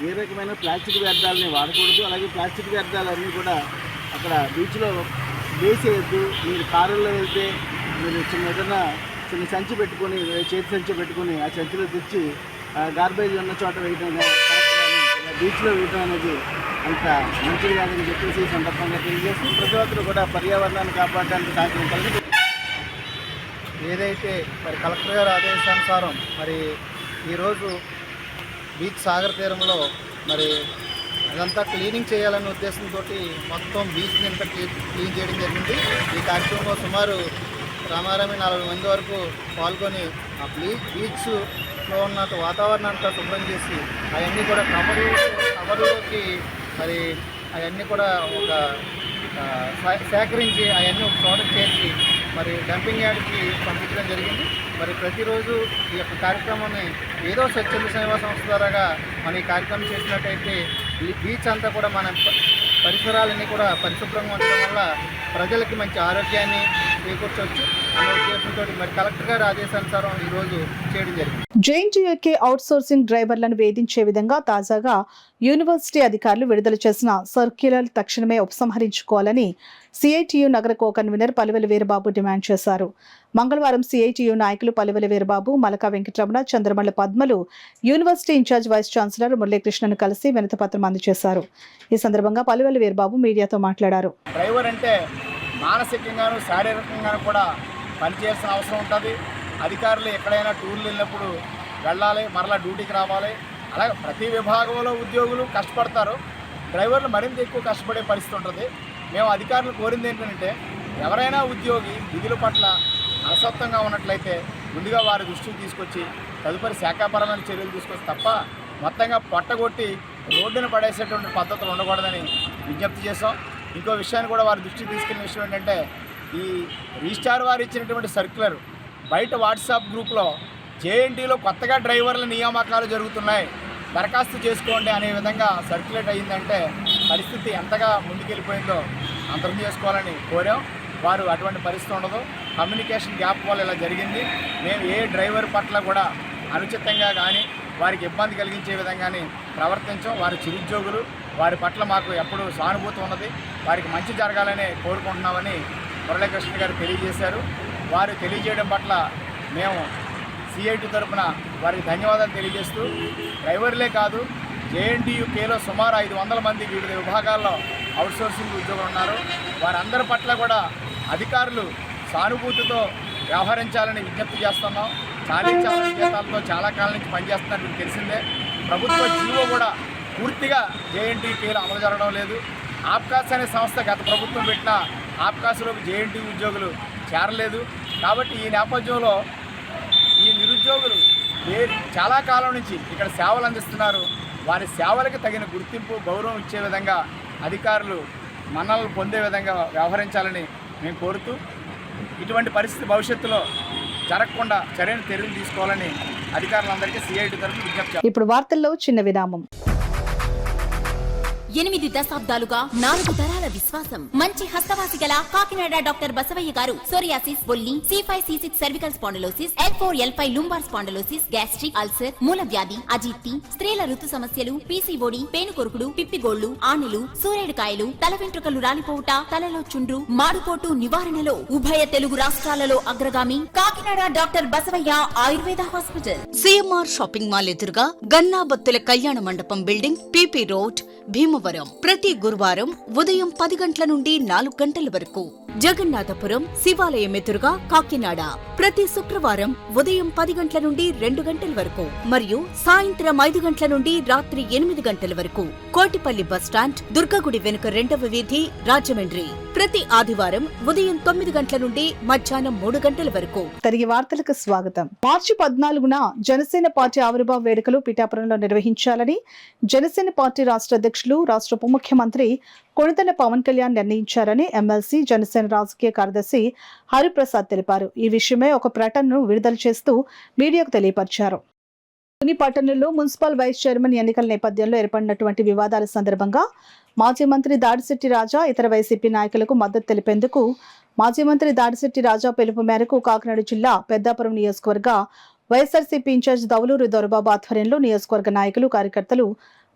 M: ఏ రకమైన ప్లాస్టిక్ వ్యర్థాలని వాడకూడదు. అలాగే ప్లాస్టిక్ వ్యర్థాలన్నీ కూడా అక్కడ బీచ్లో వేసేయద్దు. మీరు కారుల్లో వెళ్తే మీరు ఏదైనా చిన్న సంచి పెట్టుకొని, చేతి సంచి పెట్టుకొని ఆ సంచిలో తెచ్చి గార్బేజ్ ఉన్న చోట వేయడం బీచ్లో వేయడం అనేది అంత మంచిది కాదని చెప్పేసి ఈ సందర్భంగా తెలియజేస్తూ ప్రతి ఒక్కరు కూడా పర్యావరణాన్ని కాపాడడానికి సహకరించాలని.
L: ఏదైతే మరి కలెక్టర్ గారి ఆదేశానుసారం మరి ఈరోజు బీచ్ సాగర్ తీరంలో మరి అదంతా క్లీనింగ్ చేయాలనే ఉద్దేశంతో మొత్తం బీచ్ని అంతా క్లీన్ చేయడం జరిగింది. ఈ కార్యక్రమంలో సుమారు రామారామి 40 మంది వరకు పాల్గొని ఆ బీచ్లో ఉన్న వాతావరణం అంతా శుభ్రం చేసి అవన్నీ కూడా కవర్లోకి మరి అవన్నీ కూడా ఒక సేకరించి అవన్నీ ఒక చోట చేసి మరి డంపింగ్ యార్డ్కి పంపించడం జరిగింది. మరి ప్రతిరోజు ఈ యొక్క కార్యక్రమాన్ని ఏదో స్వచ్ఛంద సేవా సంస్థ ద్వారా మనం ఈ కార్యక్రమం చేసినట్టయితే బీచ్ అంతా కూడా మన పరిసరాలన్నీ కూడా పరిశుభ్రంగా ఉండడం వల్ల ప్రజలకి మంచి ఆరోగ్యాన్ని చేకూర్చవచ్చు అనే ఉద్దేశంతో మరి కలెక్టర్ గారి ఆదేశానుసారం ఈరోజు చేయడం జరిగింది.
D: జేఎన్టీయూకే అవుట్సోర్సింగ్ డ్రైవర్లను వేధించే విధంగా తాజాగా యూనివర్సిటీ అధికారులు విడుదల చేసిన సర్క్యులర్ తక్షణమే ఉపసంహరించుకోవాలని సిఐటియు నగర co convener Paluvela Veerababu demand చేశారు. మంగళవారం సిఐటియు నాయకులు పలువెల వీరబాబు, మలకా వెంకటరమణ, చంద్రమల్ల పద్మలు యూనివర్సిటీ ఇన్ఛార్జ్ వైస్ ఛాన్సలర్ మురళీకృష్ణను కలిసి వినతిపత్రం అందజేశారు. ఈ సందర్భంగా పలువెల వీరబాబు మీడియాతో మాట్లాడారు.
M: డ్రైవర్ అంటే మానసికంగాను శారీరకంగాను కూడా పనిచేయాల్సిన అవసరం ఉంటుంది. అధికారులు ఎక్కడైనా టూర్లు వెళ్ళినప్పుడు వెళ్ళాలి, మరలా డ్యూటీకి రావాలి. అలాగే ప్రతి విభాగంలో ఉద్యోగులు కష్టపడతారు, డ్రైవర్లు మరింత ఎక్కువ కష్టపడే పరిస్థితి ఉంటుంది. మేము అధికారులు కోరింది ఏంటంటే, ఎవరైనా ఉద్యోగి విధుల పట్ల అలసత్వంగా ఉన్నట్లయితే ముందుగా వారి దృష్టికి తీసుకొచ్చి తదుపరి శాఖాపరమైన చర్యలు తీసుకొచ్చి తప్ప మొత్తంగా పొట్టగొట్టి రోడ్డున పడేసేటువంటి పద్ధతులు ఉండకూడదని విజ్ఞప్తి చేసాం. ఇంకో విషయాన్ని కూడా వారి దృష్టికి తీసుకెళ్లిన విషయం ఏంటంటే, ఈ రిజిస్ట్రార్ వారు ఇచ్చినటువంటి సర్క్యులర్ బయట వాట్సాప్ గ్రూప్లో జేఎన్టీలో కొత్తగా డ్రైవర్ల నియామకాలు జరుగుతున్నాయి, దరఖాస్తు చేసుకోండి అనే విధంగా సర్క్యులేట్ అయ్యిందంటే పరిస్థితి ఎంతగా ముందుకెళ్ళిపోయిందో అర్థం చేసుకోవాలని కోరాం. వారు అటువంటి పరిస్థితి ఉండదు, కమ్యూనికేషన్ గ్యాప్ వల్ల ఇలా జరిగింది. మేము ఏ డ్రైవర్ పట్ల కూడా అనుచితంగా కానీ వారికి ఇబ్బంది కలిగించే విధంగానే ప్రవర్తించాం. వారి చిరుద్యోగులు, వారి పట్ల మాకు ఎప్పుడూ సానుభూతి ఉన్నది, వారికి మంచి జరగాలని కోరుకుంటున్నామని మురళీకృష్ణ గారు తెలియజేశారు. వారు తెలియజేయడం పట్ల మేము సిఐటి తరఫున వారికి ధన్యవాదాలు తెలియజేస్తూ, డ్రైవర్లే కాదు జేఎన్టీయూకేలో సుమారు 500 మంది వివిధ విభాగాల్లో అవుట్సోర్సింగ్ ఉద్యోగులు ఉన్నారు. వారందరి పట్ల కూడా అధికారులు సానుభూతితో వ్యవహరించాలని విజ్ఞప్తి చేస్తున్నాం. చాలీ జీతాలతో చాలా కాలం నుంచి పనిచేస్తున్నట్టు మీకు తెలిసిందే. ప్రభుత్వ జీవో కూడా పూర్తిగా జేఎన్టీయూకేలో అమలు జరగడం లేదు. ఆప్కాస్ అనే సంస్థ గత ప్రభుత్వం పెట్టిన ఆప్కాస్లోకి జేఎన్టీ ఉద్యోగులు చేరలేదు. కాబట్టి ఈ నేపథ్యంలో ఈ నిరుద్యోగులు చాలా కాలం నుంచి ఇక్కడ సేవలు అందిస్తున్నారు. వారి సేవలకు తగిన గుర్తింపు, గౌరవం ఇచ్చే విధంగా అధికారులు మన్ననలు పొందే విధంగా వ్యవహరించాలని మేము కోరుతూ, ఇటువంటి పరిస్థితి భవిష్యత్తులో జరగకుండా సరైన చర్యలు తీసుకోవాలని అధికారులందరికీ సిఐటి తరఫున విజ్ఞప్తి.
D: ఇప్పుడు వార్తల్లో చిన్న విరామం.
B: 8 దశాబ్దాలుగా 4 తరాల విశ్వాసం. మంచి హస్తవాసి గల కాకినాడ డాక్టర్ బసవయ్య గారు సోరియాసిస్, బొల్లి, C5, C6 cervical spondylosis, L4, L5 lumbar spondylosis, gastric ulcer, మూల వ్యాధి, అజీర్తి, స్త్రీల ఋతు సమస్యలు, PCOD, పేనుకొరుకుడు, పిప్పిగోళ్లు, ఆణులు, సూరేడుకాయలు, తల వెంట్రుకలు రాలిపోవుట, తలలో చుండ్రు, మాడుకోటు నివారణలో ఉభయ తెలుగు రాష్ట్రాలలో అగ్రగామి Kakinada doctor Basavayya Ayurveda hospital.
C: CMR shopping mall ఎదురుగా గన్నాబత్తుల కళ్యాణ మండపం బిల్డింగ్, PP రోడ్, భీమవరం. ప్రతి గురువారం ఉదయం 10 గంటల నుండి 4 గంటల వరకు. జగన్నాథపురం శివాలయం ఎదురుగా కాకినాడ ప్రతి శుక్రవారం ఉదయం 10 గంటల నుండి 2 గంటల వరకు మరియు సాయంత్రం 5 గంటల నుండి రాత్రి 8 గంటల వరకు. కోటిపల్లి బస్టాండ్, దుర్గగుడి వెనుక 2వ వీధి, రాజమండ్రి. ప్రతి ఆదివారం ఉదయం 9 గంటల నుండి మధ్యాహ్నం 3 గంటల వరకు.
D: తిరిగి వార్తలకు స్వాగతం. మార్చి 14న జనసేన పార్టీ ఆవిర్భావ వేడుకలు పిఠాపురంలో నిర్వహించాలని జనసేన పార్టీ రాష్ట్ర అధ్యక్షులు, రాష్ట్ర ఉప ముఖ్యమంత్రి కొణిదెల పవన్ కళ్యాణ్ నిర్ణయించారని ఎమ్మెల్సీ, జనసేన రాజకీయ కార్యదర్శి హరిప్రసాద్ తెలిపారు. ఈ విషయమై ఒక ప్రకటనను విడుదల చేస్తూ మీడియాకు తెలియపరిచారు. తుని పట్టణంలో మున్సిపల్ వైస్ చైర్మన్ ఎన్నికల నేపథ్యంలో ఏర్పడినటువంటి వివాదాల సందర్భంగా మాజీ మంత్రి దాడిశెట్టి రాజా ఇతర వైసీపీ నాయకులకు మద్దతు తెలిపేందుకు మాజీ మంత్రి దాడిశెట్టి రాజా పిలుపు మేరకు కాకినాడ జిల్లా పెద్దాపురం నియోజకవర్గ వైఎస్ఆర్సీపీ ఇన్ఛార్జ్ దౌలూరు దొరబాబు ఆధ్వర్యంలో నియోజకవర్గ నాయకులు, కార్యకర్తలు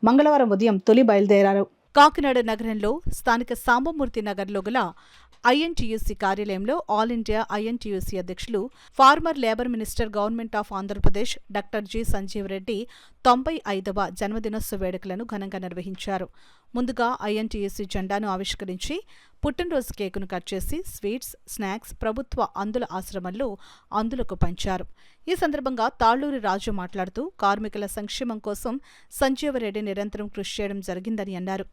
D: మంగళవారం ఉదయం తొలి బయలుదేరారు.
A: కాకినాడ నగరంలో స్థానిక సాంబమూర్తి నగర్లో గల ఐఎన్టీయూసీ కార్యాలయంలో ఆల్ ఇండియా ఐఎన్టీయూసీ అధ్యక్షులు, former labour minister government of Andhra Pradesh doctor G Sanjeev Reddy 95వ జన్మదినోత్సవ వేడుకలను ఘనంగా నిర్వహించారు. ముందుగా ఐఎన్టీయూసీ జెండాను ఆవిష్కరించి పుట్టినరోజు కేకును కట్ చేసి స్వీట్స్, స్నాక్స్ ప్రభుత్వ అందుల ఆశ్రమంలో అందులకు పంచారు. ఈ సందర్భంగా తాళ్లూరి రాజు మాట్లాడుతూ కార్మికుల సంక్షేమం కోసం సంజీవరెడ్డి నిరంతరం కృషి చేయడం జరిగిందని అన్నారు.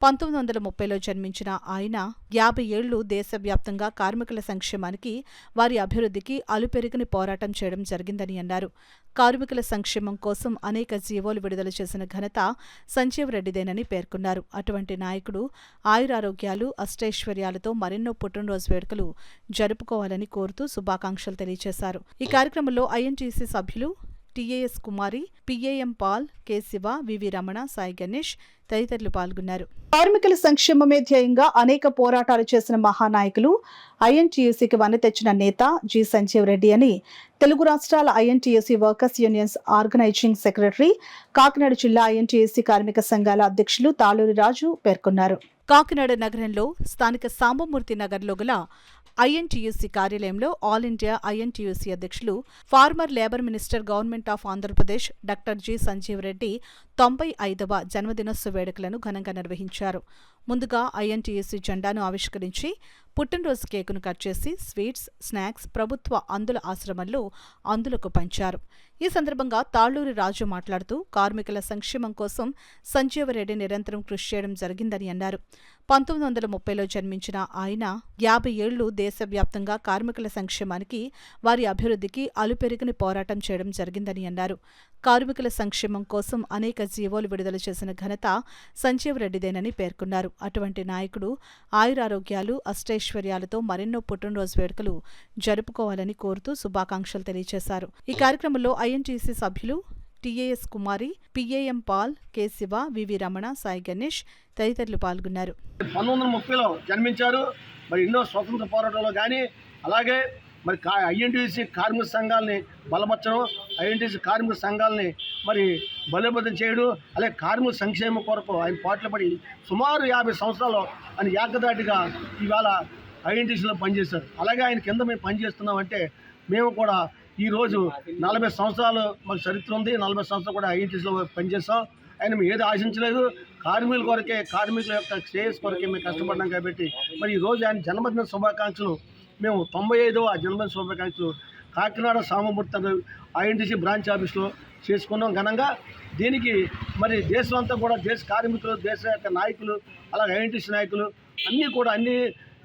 A: 1930లో జన్మించిన ఆయన 50 ఏళ్లు దేశవ్యాప్తంగా కార్మికుల సంక్షేమానికి, వారి అభివృద్ధికి అలుపెరుగని పోరాటం చేయడం జరిగిందని అన్నారు. కార్మికుల సంక్షేమం కోసం అనేక జీవోలు విడుదల చేసిన ఘనత సంజీవ్ రెడ్డిదేనని పేర్కొన్నారు. అటువంటి నాయకుడు ఆయురారోగ్యాలు, అష్టైశ్వర్యాలతో మరెన్నో పుట్టినరోజు వేడుకలు జరుపుకోవాలని కోరుతూ శుభాకాంక్షలు తెలియజేశారు. ఈ కార్యక్రమంలో ఐఎన్టీసీ సభ్యులు టీఏఎస్ కుమారి, పిఏఎం పాల్, కె శివ, వివి రమణ, సాయి గణేష్ తదితరులు పాల్గొన్నారు.
D: కార్మికుల సంక్షేమమే ధ్యేయంగా అనేక పోరాటాలు చేసిన మహానాయకులు, ఐఎన్టీయూసీకి వన్నె తెచ్చిన నేత జి సంజీవ్ రెడ్డి అని తెలుగు రాష్ట్రాల INTUC workers unions organising secretary, Kakinada జిల్లా ఐఎన్టీయూసీ కార్మిక సంఘాల అధ్యక్షులు తాళూరి రాజు పేర్కొన్నారు.
A: కాకినాడ నగరంలో స్థానిక సాంబమూర్తి నగర్లో గల ఐఎన్టీయూసీ కార్యాలయంలో ఆల్ ఇండియా ఐఎన్టీయూసీ అధ్యక్షులు, former labour minister government of Andhra Pradesh doctor G Sanjeev Reddy 95వ జన్మదినోత్సవ వేడుకలను ఘనంగా నిర్వహించారు. ముందుగా ఐఎన్టీయూసీ జెండాను ఆవిష్కరించి పుట్టినరోజు కేకును కట్ చేసి స్వీట్స్, స్నాక్స్ ప్రభుత్వ అందుల ఆశ్రమంలో అందులకు పంచారు. ఈ సందర్భంగా తాళ్లూరి రాజు మాట్లాడుతూ కార్మికుల సంక్షేమం కోసం సంజీవరెడ్డి నిరంతరం కృషి చేయడం జరిగిందని అన్నారు. 1930లో జన్మించిన ఆయన 50 ఏళ్లు దేశవ్యాప్తంగా కార్మికుల సంక్షేమానికి, వారి అభివృద్ధికి అలుపెరుగని పోరాటం చేయడం జరిగిందని అన్నారు. కార్మికుల సంక్షేమం కోసం అనేక జీవోలు విడుదల చేసిన ఘనత సంజీవ్ రెడ్డిదేనని పేర్కొన్నారు. అటువంటి నాయకుడు ఆయురారోగ్యాలు, అష్టైశ్వర్యాలతో మరెన్నో పుట్టినరోజు వేడుకలు జరుపుకోవాలని కోరుతూ శుభాకాంక్షలు తెలియజేశారు. ఈ కార్యక్రమంలో ఐఎన్టీసీ సభ్యులు టీఏఎస్ కుమారి, పిఏఎం పాల్, కె శివ, వివి రమణ, సాయి గణేష్ తదితరులు పాల్గొన్నారు.
N: 1930లో జన్మించారు. మరి ఎన్నో స్వతంత్ర పోరాటంలో కానీ, అలాగే మరి ఐఎన్టీయూసీ కార్మిక సంఘాలని బలపరచడం, ఐఎన్టీయూసీ కార్మిక సంఘాలని మరి బలోపేతం చేయడం, అలాగే కార్మిక సంక్షేమం కొరకు ఆయన పాటలు పడి సుమారు 50 సంవత్సరాలు ఆయన ఏకదాటిగా ఇవాళ ఐఎన్టీయూసీలో పనిచేశారు. అలాగే ఆయన కింద మేము పనిచేస్తున్నామంటే మేము కూడా ఈరోజు 40 సంవత్సరాలు మాకు చరిత్ర ఉంది. 40 సంవత్సరాలు కూడా ఐఎన్టీయూసీలో పనిచేస్తాం. ఆయన మేము ఏది ఆశించలేదు, కార్మికుల కొరకే, కార్మికుల యొక్క శ్రేయస్ కొరకే మేము కష్టపడ్డాం. కాబట్టి మరి ఈరోజు ఆయన జన్మదిన శుభాకాంక్షలు, మేము 95వ జన్మదిన శుభాకాంక్షలు కాకినాడ సాంబమూర్తి ఐఎన్టీసీ బ్రాంచ్ ఆఫీస్లో చేసుకున్నాం ఘనంగా. దీనికి మరి దేశం అంతా కూడా, దేశ కార్మికులు, దేశ యొక్క నాయకులు, అలాగే ఐఎన్టీసీ నాయకులు అన్ని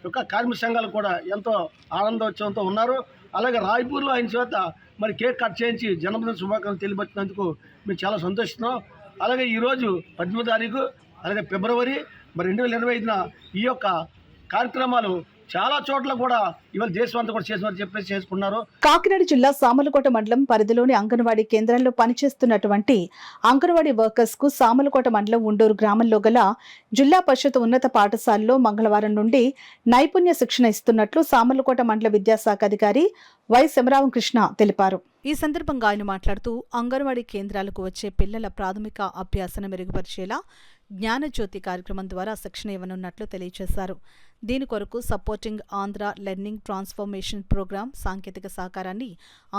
N: యొక్క కార్మిక సంఘాలు కూడా ఎంతో ఆనందోత్సవంతో ఉన్నారు. అలాగే రాయ్పూర్లో ఆయన చేత మరి కేక్ కట్ చేయించి జన్మదిన శుభాకాంక్షలు తెలియపరిచినందుకు మేము చాలా సంతోషిస్తున్నాం. అలాగే ఈరోజు 18వ తారీఖు, అలాగే ఫిబ్రవరి మరి 2025న ఈ యొక్క కార్యక్రమాలు చాలా చోట్ల కూడా ఇవాళ దేశం అంతా కూడా చేసిన చెప్పేసి చేసుకున్నారు.
D: కాకినాడ జిల్లా సామలకోట మండలం పరిధిలోని అంగన్వాడీ కేంద్రాల్లో పనిచేస్తున్నటువంటి అంగన్వాడీ వర్కర్స్ కు సామలకోట మండలం ఉండూరు గ్రామంలో గల జిల్లా పరిషత్ ఉన్నత పాఠశాలలో మంగళవారం నుండి నైపుణ్య శిక్షణ ఇస్తున్నట్లు సామలకోట మండల విద్యాశాఖ అధికారి వై శమరామకృష్ణ తెలిపారు.
A: ఈ సందర్భంగా ఆయన మాట్లాడుతూ అంగన్వాడీ కేంద్రాలకు వచ్చే పిల్లల ప్రాథమిక అభ్యాసన మెరుగుపరిచేలా జ్ఞానజ్యోతి కార్యక్రమం ద్వారా శిక్షణ ఇవ్వనున్నట్లు తెలియజేశారు. దీని కొరకు supporting Andhra learning transformation programme సాంకేతిక సహకారాన్ని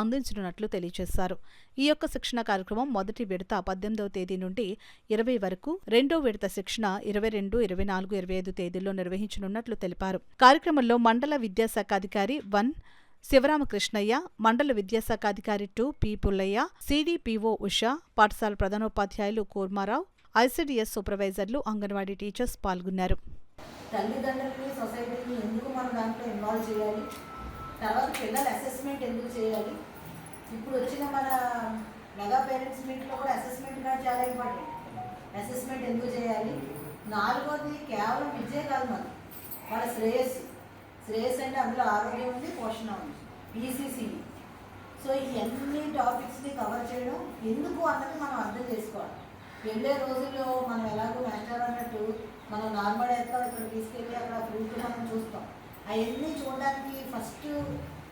A: అందించనున్నట్లు తెలియజేశారు. ఈ యొక్క శిక్షణ కార్యక్రమం మొదటి విడత 18వ తేదీ నుండి 20 వరకు, రెండో విడత శిక్షణ 22, 24, 25 తేదీల్లో నిర్వహించనున్నట్లు తెలిపారు. కార్యక్రమంలో మండల విద్యాశాఖ అధికారి 1 శివరామకృష్ణయ్య, మండల విద్యాశాఖ అధికారి 2 పి పుల్లయ్య, సిడిపిఓ ఉషా, పాఠశాల ప్రధానోపాధ్యాయులు కూర్మారావు, ఐసిడిఎస్ సూపర్వైజర్లు, అంగన్వాడీ టీచర్స్ పాల్గొన్నారు.
O: తల్లిదండ్రులని సొసైటీని ఎందుకు మనం దాంట్లో ఇన్వాల్వ్ చేయాలి, తర్వాత పిల్లల అసెస్మెంట్ ఎందుకు చేయాలి, ఇప్పుడు వచ్చిన మన మెగా పేరెంట్స్ మీట్లో కూడా అసెస్మెంట్ కూడా చాలా ఇంపార్టెంట్. అసెస్మెంట్ ఎందుకు చేయాలి, నాలుగోది కేవలం విద్యే కాదు, మనం వాళ్ళ శ్రేయస్ అంటే అందులో ఆరోగ్యం ఉంది, పోషణ ఉంది, పీసీసీ. సో ఈ అన్ని టాపిక్స్ని కవర్ చేయడం ఎందుకు అన్నది మనం అర్థం చేసుకోవాలి. వెళ్ళే రోజుల్లో మనం ఎలాగో మాస్టర్ అన్నట్టు మనం నార్మల్ వేస్తాం, ఇక్కడ తీసుకెళ్ళి అక్కడ ఫ్రూట్ మనం చూస్తాం. అవన్నీ చూడడానికి ఫస్ట్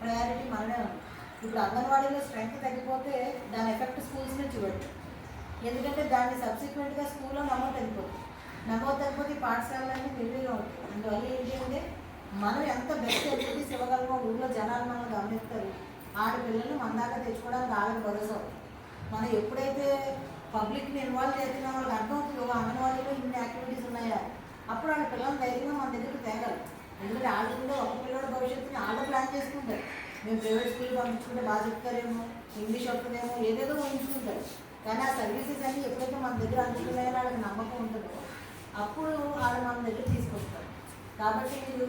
O: ప్రయారిటీ మనమే ఉంది. ఇప్పుడు అంగన్వాడీలో స్ట్రెంగ్త్ తగ్గిపోతే దాని ఎఫెక్ట్ స్కూల్స్ మీద చూడచ్చు. ఎందుకంటే దాన్ని సబ్సిక్వెంట్గా స్కూల్లో నమోదు తగ్గిపోతే పాఠశాలన్నీ నిర్వీర్యం అవుతాయి. అందువల్ల ఏంటి అంటే మనం ఎంత బెస్ట్ ఎక్టివిటీస్ ఇవ్వగలమో ఊళ్ళో జనాలు మనం గమనిస్తారు. ఆడపిల్లలు మన దాకా తెచ్చుకోవడానికి వాళ్ళకి భరోసా అవుతుంది. మనం ఎప్పుడైతే పబ్లిక్ని ఇన్వాల్వ్ చేస్తున్న వాళ్ళకి అర్థమవుతుంది, ఒక అంగన్వాడీలో ఇన్ని యాక్టివిటీస్ ఉన్నాయా, అప్పుడు వాళ్ళ పిల్లలు ధైర్యంగా మన దగ్గరికి తేగలరు. ఎందుకంటే వాళ్ళు కూడా ఒక పిల్లల భవిష్యత్తుని వాళ్ళు ప్లాన్ చేసుకుంటారు. మేము ప్రైవేట్ స్కూల్ పంపించుకుంటే బాగా చెప్తారేమో, ఇంగ్లీష్ వస్తుందేమో, ఏదేదో ఊహించుకుంటారు. కానీ ఆ సర్వీసెస్ అన్నీ ఎప్పుడైతే మన దగ్గర అందుకున్నాయో వాళ్ళకి నమ్మకం ఉంటుందో అప్పుడు వాళ్ళు మన దగ్గర తీసుకొస్తారు. కాబట్టి మీరు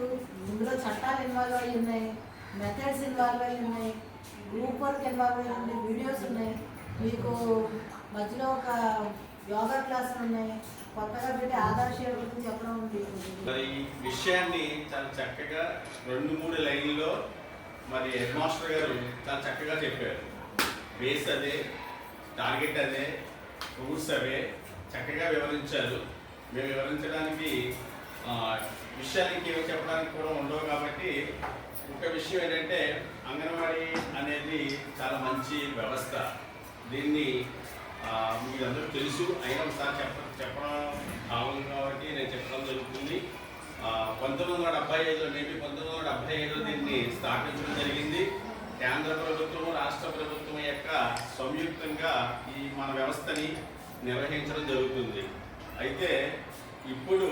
O: ఇందులో చట్టాలు ఇన్వాల్వ్ అయ్యి ఉన్నాయి, మెథడ్స్ ఇన్వాల్వ్ అయ్యి ఉన్నాయి, గ్రూప్ వర్క్ ఇన్వాల్వ్ అయ్యి ఉన్నాయి, వీడియోస్ ఉన్నాయి, మీకు మధ్యలో ఒక యోగా క్లాసులు ఉన్నాయి, కొత్తగా పెట్టి ఆధార్ షేర్ గురించి చెప్పడం ఉంది.
P: మరి ఈ విషయాన్ని చాలా చక్కగా 2-3 లైన్లో మరి హెడ్ మాస్టర్ గారు చాలా చక్కగా చెప్పారు. బేస్ అదే, టార్గెట్ అదే, రూట్స్ అవే చక్కగా వివరించారు. మేము వివరించడానికి విషయానికి ఏమి చెప్పడానికి కూడా ఉండవు. కాబట్టి ఒక విషయం ఏంటంటే అంగన్వాడీ అనేది చాలా మంచి వ్యవస్థ. దీన్ని మీరందరూ తెలుసు, అయినా ఒకసారి చెప్పడం కావాలి కాబట్టి నేను చెప్పడం జరుగుతుంది. 1975లో నేటి 1975లో దీన్ని స్థాపించడం జరిగింది. కేంద్ర ప్రభుత్వం, రాష్ట్ర ప్రభుత్వం యొక్క సంయుక్తంగా ఈ మన వ్యవస్థని నిర్వహించడం జరుగుతుంది. అయితే ఇప్పుడు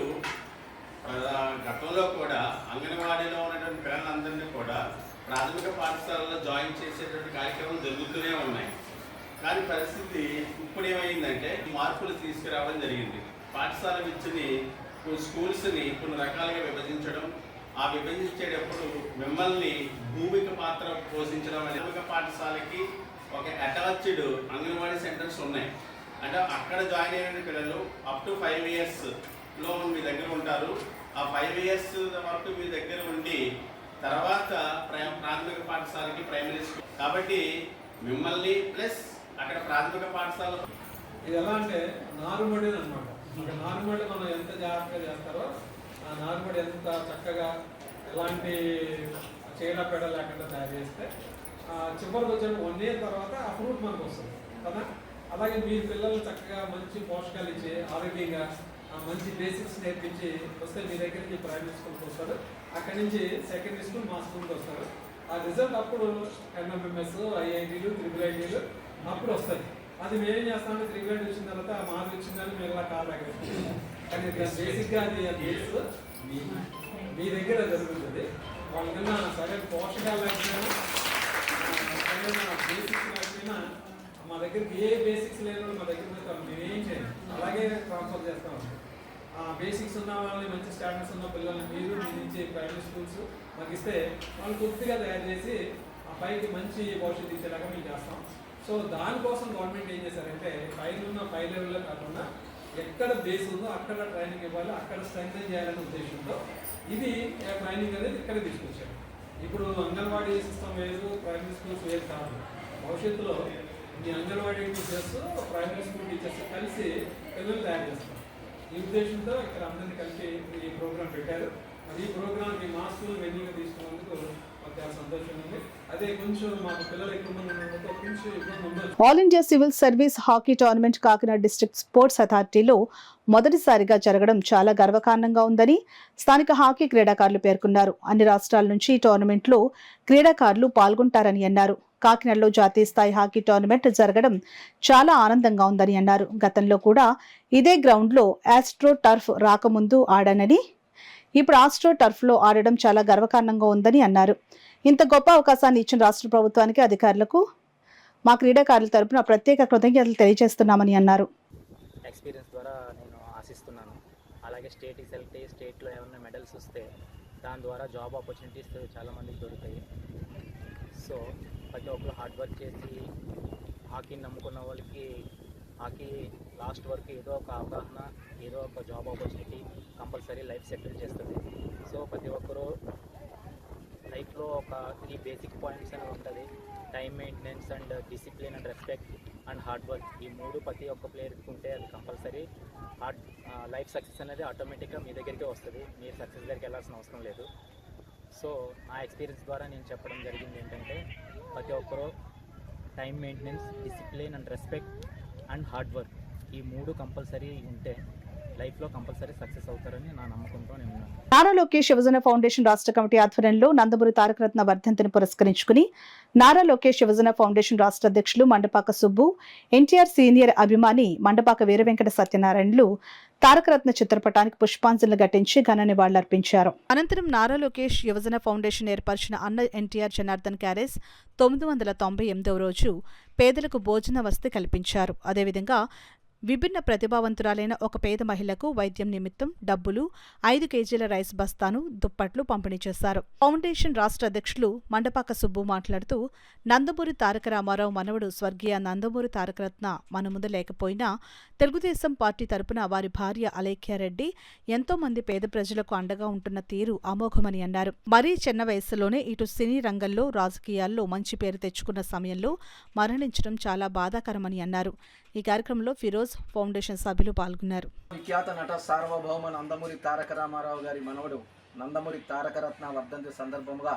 P: గతంలో కూడా అంగన్వాడీలో ఉన్నటువంటి పిల్లలందరినీ కూడా ప్రాథమిక పాఠశాలలో జాయిన్ చేసేటువంటి కార్యక్రమం జరుగుతూనే ఉన్నాయి. కానీ పరిస్థితి ఇప్పుడు ఏమైందంటే మార్పులు తీసుకురావడం జరిగింది. పాఠశాల విద్యని, స్కూల్స్ని కొన్ని రకాలుగా విభజించడం, ఆ విభజించేటప్పుడు మిమ్మల్ని భూమిక పాత్ర పోషించడం అనే పాఠశాలకి ఒక అటాచ్డ్ అంగన్వాడీ సెంటర్స్ ఉన్నాయి. అంటే అక్కడ జాయిన్ అయిన పిల్లలు అప్ టు 5 yearsలో మీ దగ్గర ఉంటారు. ఆ 5 years వరకు మీ దగ్గర ఉండి తర్వాత ప్రాథమిక పాఠశాలకి ప్రైమరీ స్కూల్. కాబట్టి మిమ్మల్ని ప్లస్ అక్కడ ప్రాథమిక పాఠశాల
F: ఇది ఎలా అంటే నారుమడి అనమాట. ఒక నారుమడి మనం ఎంత జాగ్రత్తగా చేస్తారో ఆ నారుమడి ఎంత చక్కగా ఎలాంటి చీడపేడ లేకుండా తయారు చేస్తే చివరికి వచ్చిన 1 year తర్వాత ఆ ఫ్రూట్ మనకు వస్తుంది కదా. అలాగే మీ పిల్లలు చక్కగా మంచి పోషకాలు ఇచ్చి ఆరోగ్యంగా మంచి బేసిక్స్ నేర్పించి వస్తే మీ దగ్గర నుంచి ప్రైమరీ స్కూల్కి వస్తారు, అక్కడి నుంచి సెకండరీ స్కూల్ మా స్కూల్కి వస్తారు. ఆ రిజల్ట్ అప్పుడు ఎంఎంఎంఎస్, ఐఐటీలు, IIITలు అప్పుడు వస్తుంది. అది మేమేం చేస్తామంటే 3 వచ్చిన తర్వాత మార్క్స్ వచ్చిందని మేము ఇలా కాదు దగ్గర. కానీ బేసిక్గా అది బేస్ మీ దగ్గర జరుగుతుంది. వాళ్ళకన్నా సరైన పోషకాలు లేకపోయినా సరైన బేసిక్స్ లేకపోయినా మా దగ్గరికి ఏ బేసిక్స్ లేదు, మా దగ్గర మేమేం చేయాలి అలాగే ట్రాన్స్ఫర్ చేస్తాం. బేసిక్స్ ఉన్న వాళ్ళని, మంచి స్టాండర్డ్స్ ఉన్న పిల్లల్ని మీరు మీ నుంచి ప్రైమరీ స్కూల్స్ మాకు ఇస్తే వాళ్ళు పూర్తిగా తయారు చేసి ఆ పైకి మంచి భవిష్యత్తు ఇచ్చేలాగా మేము చేస్తాం. సో దానికోసం గవర్నమెంట్ ఏం చేశారంటే పై లెవెల్లో కాకుండా ఎక్కడ బేస్ ఉందో అక్కడ ట్రైనింగ్ ఇవ్వాలి, అక్కడ స్ట్రెంగ్తన్ చేయాలనే ఉద్దేశంతో ఇది ట్రైనింగ్ అనేది ఇక్కడే తీసుకొచ్చారు. ఇప్పుడు అంగన్వాడీ సిస్టమ్ వేరు, ప్రైమరీ స్కూల్స్ వేరు కాదు. భవిష్యత్తులో ఈ anganwadi teachers, primary school teachers కలిసి పిల్లలు తయారు చేస్తారు. ఈ ఉద్దేశంతో ఇక్కడ అందరినీ కలిపి ఈ ప్రోగ్రాం పెట్టారు. మరి ఈ ప్రోగ్రామ్కి మా స్కూల్ వెన్యూగా తీసుకున్నందుకు మాకు చాలా సంతోషంగా ఉంది. అదే కొంచెం మాకు పిల్లలు ఎక్కువ మంది ఉన్నందుకు కొంచెం ఇబ్బంది ఉండదు.
D: All India civil service hockey tournament Kakinada district sports అథారిటీలో మొదటిసారిగా జరగడం చాలా గర్వకారణంగా ఉందని స్థానిక హాకీ క్రీడాకారులు పేర్కొన్నారు. అన్ని రాష్ట్రాల నుంచి ఈ టోర్నమెంట్లో క్రీడాకారులు పాల్గొంటారని అన్నారు. కాకినాడలో జాతీయ స్థాయి హాకీ టోర్నమెంట్ జరగడం చాలా ఆనందంగా ఉందని అన్నారు. గతంలో కూడా ఇదే గ్రౌండ్లో ఆస్ట్రో టర్ఫ్ రాకముందు ఆడానని, ఇప్పుడు ఆస్ట్రో టర్ఫ్లో ఆడడం చాలా గర్వకారణంగా ఉందని అన్నారు. ఇంత గొప్ప అవకాశాన్ని ఇచ్చిన రాష్ట్ర ప్రభుత్వానికి, అధికారులకు మా క్రీడాకారుల తరపున ప్రత్యేక కృతజ్ఞతలు తెలియజేస్తున్నామని అన్నారు.
Q: ఎక్స్పీరియన్స్ ద్వారా నేను ఆశిస్తున్నాను. అలాగే స్టేట్కి సెలెక్ట్ అయ్యి స్టేట్లో ఏమైనా మెడల్స్ వస్తే దాని ద్వారా జాబ్ ఆపర్చునిటీస్ చాలామందికి దొరుకుతాయి. సో ప్రతి ఒక్కరు హార్డ్ వర్క్ చేసి హాకీని నమ్ముకున్న వాళ్ళకి హాకీ లాస్ట్ వరకు ఏదో ఒక అవగాహన, ఏదో ఒక job opportunity compulsory life settle చేస్తుంది. సో ప్రతి ఒక్కరూ లైఫ్లో ఒక 3 బేసిక్ పాయింట్స్ అనేవి ఉంటుంది. Time maintenance and discipline and respect and hard work. ఈ 3 ప్రతి ఒక్క ప్లేయర్కి ఉంటే అది కంపల్సరీ లైఫ్ సక్సెస్ అనేది ఆటోమేటిక్గా మీ దగ్గరికే వస్తుంది. మీరు సక్సెస్ దగ్గరికి వెళ్ళాల్సిన అవసరం లేదు. సో నా ఎక్స్పీరియన్స్ ద్వారా నేను చెప్పడం జరిగింది ఏంటంటే, ప్రతి ఒక్కరూ time maintenance, discipline and respect and hard work, ఈ 3 కంపల్సరీ ఉంటే లైఫ్లో కంపల్సరీ సక్సెస్ అవుతారని నా నమ్మకంతో నేను ఉన్నాను.
D: నారా లోకేష్ యువజన ఫౌండేషన్ రాష్ట్ర కమిటీ ఆధ్వర్యంలో నందమూరి తారకరత్న వర్ధంతిని పురస్కరించుకుని నారా లోకేష్ యువజన ఫౌండేషన్ రాష్ట్ర అధ్యక్షులు మండపాక సుబ్బు, ఎన్టీఆర్ సీనియర్ అభిమాని మండపాక వీరవెంకట సత్యనారాయణలు తారకరత్న చిత్రపటానికి పుష్పాంజలి ఘటించి ఘన నివాళులర్పించారు.
A: అనంతరం నారా లోకేష్ యువజన ఫౌండేషన్ ఏర్పరిచిన అన్న ఎన్టీఆర్ జనార్దన్ క్యారేజ్ 998వ రోజు పేదలకు భోజన వసతి కల్పించారు. అదేవిధంగా విభిన్న ప్రతిభావంతురాలైన ఒక పేద మహిళకు వైద్యం నిమిత్తం డబ్బులు, 5 కేజీల రైస్ బస్తాను, దుప్పట్లు పంపిణీ చేశారు. ఫౌండేషన్ రాష్ట్ర అధ్యక్షులు మండపాక సుబ్బు మాట్లాడుతూ, నందమూరి తారక రామారావు మనవడు స్వర్గీయ నందమూరి తారకరత్న మన ముందు లేకపోయినా తెలుగుదేశం పార్టీ తరపున వారి భార్య అలేఖ్యారెడ్డి ఎంతో మంది పేద ప్రజలకు అండగా ఉంటున్న తీరు అమోఘమని అన్నారు. మరీ చిన్న వయస్సులోనే ఇటు సినీ రంగంలో, రాజకీయాల్లో మంచి పేరు తెచ్చుకున్న సమయంలో మరణించడం చాలా బాధాకరమని అన్నారు. ఈ కార్యక్రమంలో ఫిరోజ్ ఫౌండేషన్ సభ్యులు పాల్గొన్నారు.
R: విఖ్యాత నట సార్వభౌమ నందమూరి తారక రామారావు గారి మనవడు నందమూరి తారకరత్న వర్ధంతి సందర్భంగా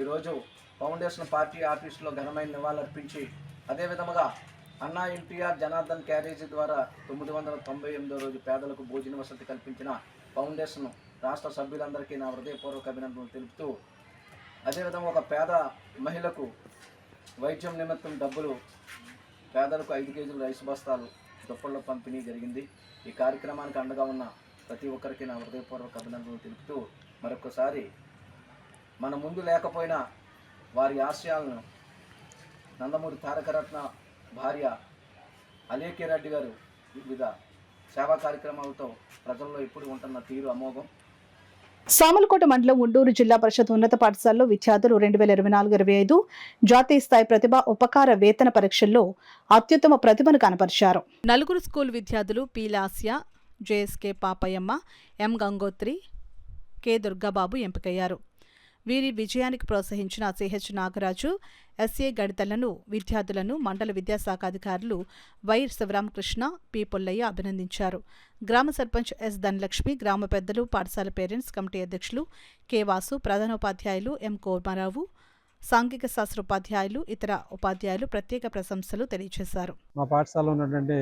R: ఈరోజు ఫౌండేషన్ పార్టీ ఆఫీసులో ఘనమైన నివాళులర్పించి, అదేవిధముగా అన్నా ఎన్టీఆర్ జనార్దన్ క్యారేజీ ద్వారా 998వ రోజు పేదలకు భోజన వసతి కల్పించిన ఫౌండేషన్ రాష్ట్ర సభ్యులందరికీ నా హృదయపూర్వక అభినందనలు తెలుపుతూ, అదేవిధంగా ఒక పేద మహిళకు వైద్యం నిమిత్తం డబ్బులు, పేదలకు 5 కేజీల రైస్ బస్తాలు, దుప్పళ్ళ పంపిణీ జరిగింది. ఈ కార్యక్రమానికి అండగా ఉన్న ప్రతి ఒక్కరికి నా హృదయపూర్వక అభినందనలు తెలుపుతూ, మరొకసారి మన ముందు లేకపోయినా వారి ఆశయాలను నందమూరి తారకరత్న భార్య అలేఖ్యారెడ్డి గారు వివిధ సేవా కార్యక్రమాలతో ప్రజల్లో ఎప్పుడు ఉంటున్న తీరు అమోఘం.
D: సామలకోట మండలం ఉండూరు జిల్లా పరిషత్ ఉన్నత పాఠశాలలో విద్యార్థులు 2024-25 జాతీయ స్థాయి ప్రతిభ ఉపకార వేతన పరీక్షల్లో అత్యుత్తమ ప్రతిభను కనపరిచారు.
A: 4 స్కూల్ విద్యార్థులు పి లాస్య, జేఎస్కే పాపయ్యమ్మ, ఎం గంగోత్రి, కె దుర్గాబాబు ఎంపికయ్యారు. వీరి విజయానికి ప్రోత్సహించిన సిహెచ్ నాగరాజు, ఎస్ఏ గడితలను విద్యార్థులను మండల విద్యాశాఖ అధికారులు వై శివరామకృష్ణ, పి పొల్లయ్య అభినందించారు. గ్రామ సర్పంచ్ ఎస్ ధనలక్ష్మి, గ్రామ పెద్దలు, పాఠశాల పేరెంట్స్ కమిటీ అధ్యక్షులు కె వాసు, ప్రధానోపాధ్యాయులు ఎం కోమారావు, సాంఘిక శాస్త్ర ఉపాధ్యాయులు, ఇతర ఉపాధ్యాయులు ప్రత్యేక ప్రశంసలు తెలియజేశారు.
S: మా పాఠశాలలో ఉన్నటువంటి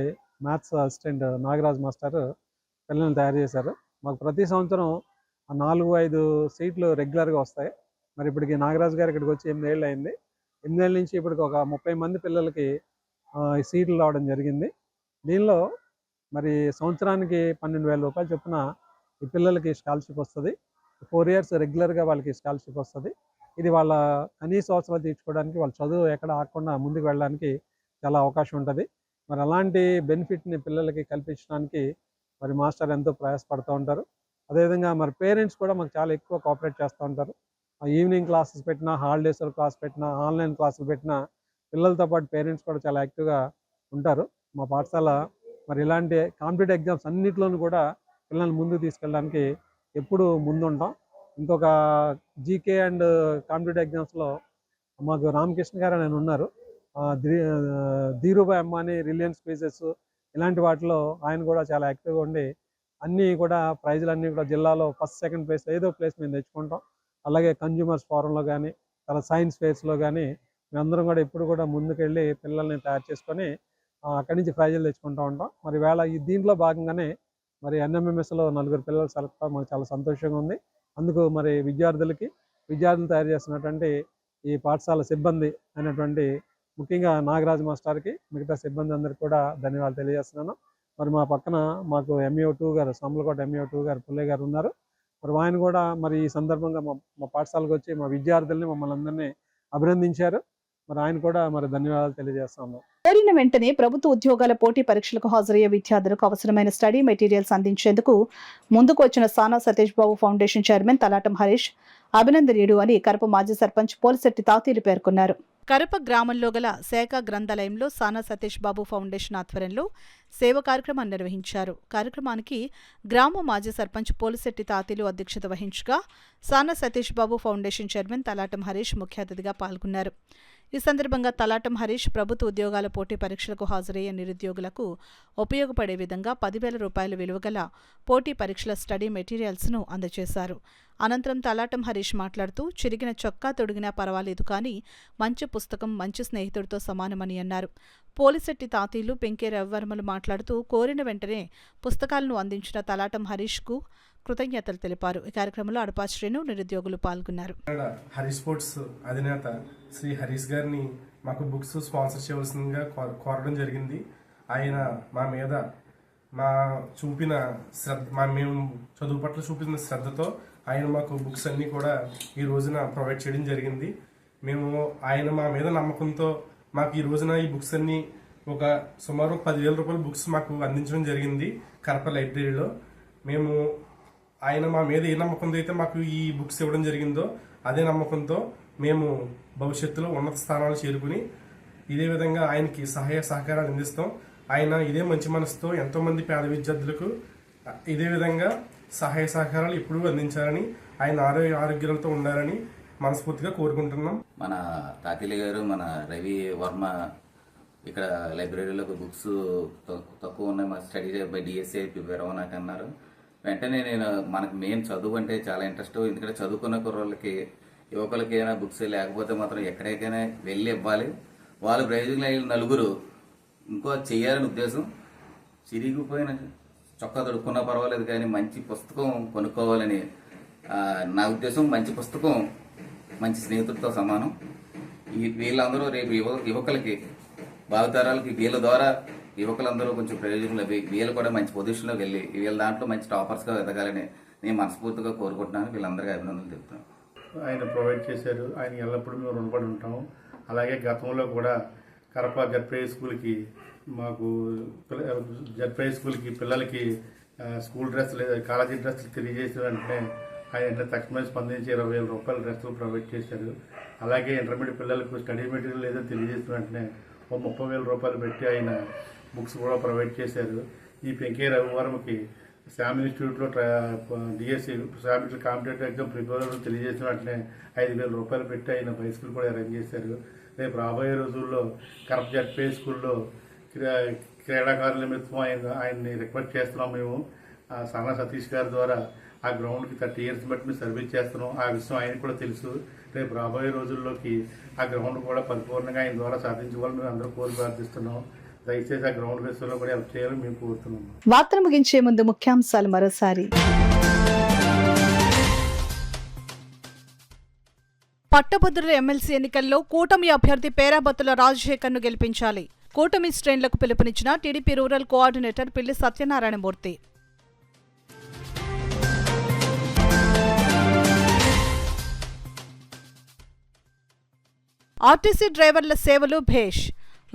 S: మ్యాథ్స్ అసిస్టెంట్ నాగరాజ్ మాస్టర్ పిల్లల్ని తయారు చేశారు. మాకు ప్రతి సంవత్సరం 4-5 సీట్లు రెగ్యులర్గా వస్తాయి. మరి ఇప్పటికి నాగరాజు గారు ఇక్కడికి వచ్చి 8 ఏళ్ళు అయింది. 8 ఏళ్ళ నుంచి ఇప్పటికి ఒక 30 మంది పిల్లలకి ఈ సీట్లు రావడం జరిగింది. దీనిలో మరి సంవత్సరానికి 12,000 రూపాయలు చొప్పున ఈ పిల్లలకి స్కాలర్షిప్ వస్తుంది. 4 ఇయర్స్ రెగ్యులర్గా వాళ్ళకి స్కాలర్షిప్ వస్తుంది. ఇది వాళ్ళ కనీస అవసరాలు తీర్చుకోవడానికి, వాళ్ళ చదువు ఎక్కడ ఆగకుండా ముందుకు వెళ్ళడానికి చాలా అవకాశం ఉంటుంది. మరి అలాంటి బెనిఫిట్ని పిల్లలకి కల్పించడానికి మరి మాస్టర్ ఎంతో ప్రయాసపడుతూ ఉంటారు. అదేవిధంగా మరి పేరెంట్స్ కూడా మాకు చాలా ఎక్కువ కోఆపరేట్ చేస్తూ ఉంటారు. ఈవినింగ్ క్లాసెస్ పెట్టినా, హాలిడేస్లో క్లాస్ పెట్టినా, ఆన్లైన్ క్లాసులు పెట్టినా పిల్లలతో పాటు పేరెంట్స్ కూడా చాలా యాక్టివ్గా ఉంటారు. మా పాఠశాల మరి ఇలాంటి కాంపిటేటివ్ ఎగ్జామ్స్ అన్నింటిలోనూ కూడా పిల్లల్ని ముందుకు తీసుకెళ్ళడానికి ఎప్పుడూ ముందుంటాం. ఇంకొక జీకే అండ్ కాంపిటేటివ్ ఎగ్జామ్స్లో మాకు రామకృష్ణ గారు ఆయన ఉన్నారు. ధీరుభాయ్ అంబానీ, రిలయన్స్ స్పేసెస్ ఇలాంటి వాటిలో ఆయన కూడా చాలా యాక్టివ్గా ఉండి అన్నీ కూడా ప్రైజులన్నీ కూడా జిల్లాలో ఫస్ట్ సెకండ్ ప్లేస్ ఏదో ప్లేస్ మేము తెచ్చుకుంటాం. అలాగే కన్జ్యూమర్స్ ఫోరంలో కానీ తర్వాత సైన్స్ ఫేర్స్లో కానీ మేమందరం కూడా ఎప్పుడు కూడా ముందుకెళ్ళి పిల్లల్ని తయారు చేసుకొని అక్కడి నుంచి ప్రైజులు తెచ్చుకుంటూ ఉంటాం. మరి వేళ దీంట్లో భాగంగానే మరి NMMSలో 4 పిల్లలు సెలెక్ట్ అవ్వడం మాకు చాలా సంతోషంగా ఉంది. అందుకు మరి విద్యార్థులు తయారు చేస్తున్నటువంటి ఈ పాఠశాల సిబ్బంది అయినటువంటి ముఖ్యంగా నాగరాజు మాస్టర్కి, మిగతా సిబ్బంది అందరికీ కూడా ధన్యవాదాలు తెలియజేస్తున్నాను. మరి మా పక్కన మాకు MEO2 గారు, సామలకోట MEO2 గారు పుల్లయ్య గారు ఉన్నారు. మరి ఆయన కూడా మరి ఈ సందర్భంగా మా పాఠశాలకు వచ్చి మా విద్యార్థుల్ని మమ్మల్ని అందరినీ అభినందించారు. మరి ఆయన కూడా మరి ధన్యవాదాలు తెలియజేస్తున్నాం.
D: కోరిన వెంటనే ప్రభుత్వ ఉద్యోగాల పోటీ పరీక్షలకు హాజరయ్యే విద్యార్థులకు అవసరమైన స్టడీ మెటీరియల్స్ అందించేందుకు ముందుకు వచ్చిన సానా సతీష్ బాబు ఫౌండేషన్ చైర్మన్ తలాటం హరీష్ అభినందనీయుడు అని కరప మాజీ సర్పంచ్ పోలిశెట్టి తాతీలు పేర్కొన్నారు.
A: కరప గ్రామంలో గల శాఖ గ్రంథాలయంలో సానా సతీష్ బాబు ఫౌండేషన్ ఆధ్వర్యంలో సేవ కార్యక్రమాన్ని నిర్వహించారు. కార్యక్రమానికి గ్రామ మాజీ సర్పంచ్ పోలిశెట్టి తాతీలు అధ్యక్షత వహించగా సానా సతీష్ బాబు ఫౌండేషన్ చైర్మన్ తలాటం హరీష్ ముఖ్య అతిథిగా పాల్గొన్నారు. ఈ సందర్భంగా తలాటం హరీష్ ప్రభుత్వ ఉద్యోగాల పోటీ పరీక్షలకు హాజరయ్యే నిరుద్యోగులకు ఉపయోగపడే విధంగా 10,000 రూపాయల విలువగల పోటీ పరీక్షల స్టడీ మెటీరియల్స్ను అందజేశారు. అనంతరం తలాటం హరీష్ మాట్లాడుతూ చిరిగిన చొక్కా తొడిగినా పర్వాలేదు కానీ మంచి పుస్తకం మంచి స్నేహితుడితో సమానమని అన్నారు. పోలిశెట్టి తాతీలు పెంకే రవివర్మలు మాట్లాడుతూ కోరిన వెంటనే పుస్తకాలను అందించిన తలాటం హరీష్కు కృతజ్ఞతలు తెలిపారు. ఈ కార్యక్రమంలో అడపా శ్రీను, నిరుద్యోగులు పాల్గొన్నారు.
T: హరీష్ స్పోర్ట్స్ అధినేత శ్రీ హరీష్ గారిని మాకు బుక్స్ స్పాన్సర్ చేయవలసిందిగా కోరడం జరిగింది. ఆయన మా మీద చూపిన శ్రద్ధ, మేము చదువు పట్ల చూపిన శ్రద్ధతో ఆయన మాకు బుక్స్ అన్నీ కూడా ఈ రోజున ప్రొవైడ్ చేయడం జరిగింది. ఆయన మా మీద నమ్మకంతో మాకు ఈ రోజున ఈ బుక్స్ అన్నీ సుమారు 10,000 రూపాయల బుక్స్ మాకు అందించడం జరిగింది కరప లైబ్రరీలో. ఆయన మా మీద ఏ నమ్మకంతో అయితే మాకు ఈ బుక్స్ ఇవ్వడం జరిగిందో అదే నమ్మకంతో మేము భవిష్యత్తులో ఉన్నత స్థానాలు చేరుకుని ఇదే విధంగా ఆయనకి సహాయ సహకారాలు అందిస్తాం. ఆయన ఇదే మంచి మనసుతో ఎంతోమంది పేద విద్యార్థులకు ఇదే విధంగా సహాయ సహకారాలు ఎప్పుడూ అందించాలని, ఆయన ఆరోగ్యాలతో ఉండాలని మనస్ఫూర్తిగా కోరుకుంటున్నాం.
U: మన తాతిలి గారు, మన రవి వర్మ ఇక్కడ లైబ్రరీలో బుక్స్ తక్కువ ఉన్నాయి, మా స్టడీ బై DSA ప్రిపేర్ అవ్వనాక అన్నారు. వెంటనే మనకు మెయిన్ చదువు అంటే చాలా ఇంట్రెస్ట్. ఎందుకంటే చదువుకున్న కుర్రోళ్ళకి, యువకులకి ఏమైనా బుక్స్ లేకపోతే మాత్రం ఎక్కడికైనా వెళ్ళి ఇవ్వాలి. వాళ్ళు ప్రయోజకులు నలుగురు ఇంకో చెయ్యాలని ఉద్దేశం. చిరిగిపోయిన చొక్కా తొడుక్కున్నా పర్వాలేదు కానీ మంచి పుస్తకం కొనుక్కోవాలని నా ఉద్దేశం. మంచి పుస్తకం మంచి స్నేహితుడితో సమానం. వీళ్ళందరూ రేపు యువకులకి, భావితరాలకి వీళ్ళ ద్వారా యువకులందరూ కొంచెం ప్రయోజకులు అవి వీళ్ళు కూడా మంచి పొజిషన్లోకి వెళ్ళి వీళ్ళ దాంట్లో మంచి టాపర్స్గా ఎదగాలని నేను మనస్ఫూర్తిగా కోరుకుంటున్నాను. వీళ్ళందరికీ అభినందనలు చెప్తున్నాను.
T: ఆయన ప్రొవైడ్ చేశారు, ఆయన ఎల్లప్పుడూ మేము రుణపడి ఉంటాము. అలాగే గతంలో కూడా కరప జడ్పీ స్కూల్కి పిల్లలకి స్కూల్ డ్రెస్సులు లేదా కాలేజీ డ్రెస్సులు తెలియజేసిన వెంటనే ఆయన తక్షణమే స్పందించి 20,000 రూపాయల డ్రెస్సులు ప్రొవైడ్ చేశారు. అలాగే ఇంటర్మీడియట్ పిల్లలకు స్టడీ మెటీరియల్ ఏదో తెలియజేసిన వెంటనే 30,000 రూపాయలు పెట్టి ఆయన బుక్స్ కూడా ప్రొవైడ్ చేశారు. ఈ పెంకే రవివారంకి శామ్ ఇన్స్టిట్యూట్లో DSA Sam competitive exam prepare తెలియజేసిన వెంటనే 5,000 రూపాయలు పెట్టి ఆయన బైస్కూల్ కూడా అరేంజ్ చేశారు. రేపు రాబోయే రోజుల్లో కరప జడ్పీ స్కూల్లో క్రీడాకారుల నిమిత్తం ఆయన్ని రిక్వెస్ట్ చేస్తున్నాం. మేము సానా సతీష్ గారి ద్వారా ఆ గ్రౌండ్కి 30 ఇయర్స్ బట్టి మేము సర్వీస్ చేస్తున్నాం. ఆ విషయం ఆయనకు కూడా తెలుసు. రేపు రాబోయే రోజుల్లోకి ఆ గ్రౌండ్ కూడా పరిపూర్ణంగా ఆయన ద్వారా సాధించుకోవాలని మేము అందరూ కోరి ప్రార్థిస్తున్నాం. దయచేసి ఆ గ్రౌండ్ విషయంలో కూడా హెల్ప్ చేయాలని మేము కోరుతున్నాం.
D: వార్తలు ముగించే ముందు ముఖ్యాంశాలు మరోసారి.
A: పట్టభద్రుల ఎమ్మెల్సీ ఎన్నికల్లో కూటమి అభ్యర్థి పేరాబత్తుల రాజశేఖర్ను గెలిపించాలి. కూటమి శ్రేణులకు పిలుపునిచ్చిన టీడీపీ రూరల్ కోఆర్డినేటర్ పిల్లి సత్యనారాయణమూర్తి. ఆర్టీసీ డ్రైవర్ల సేవలు భేష్.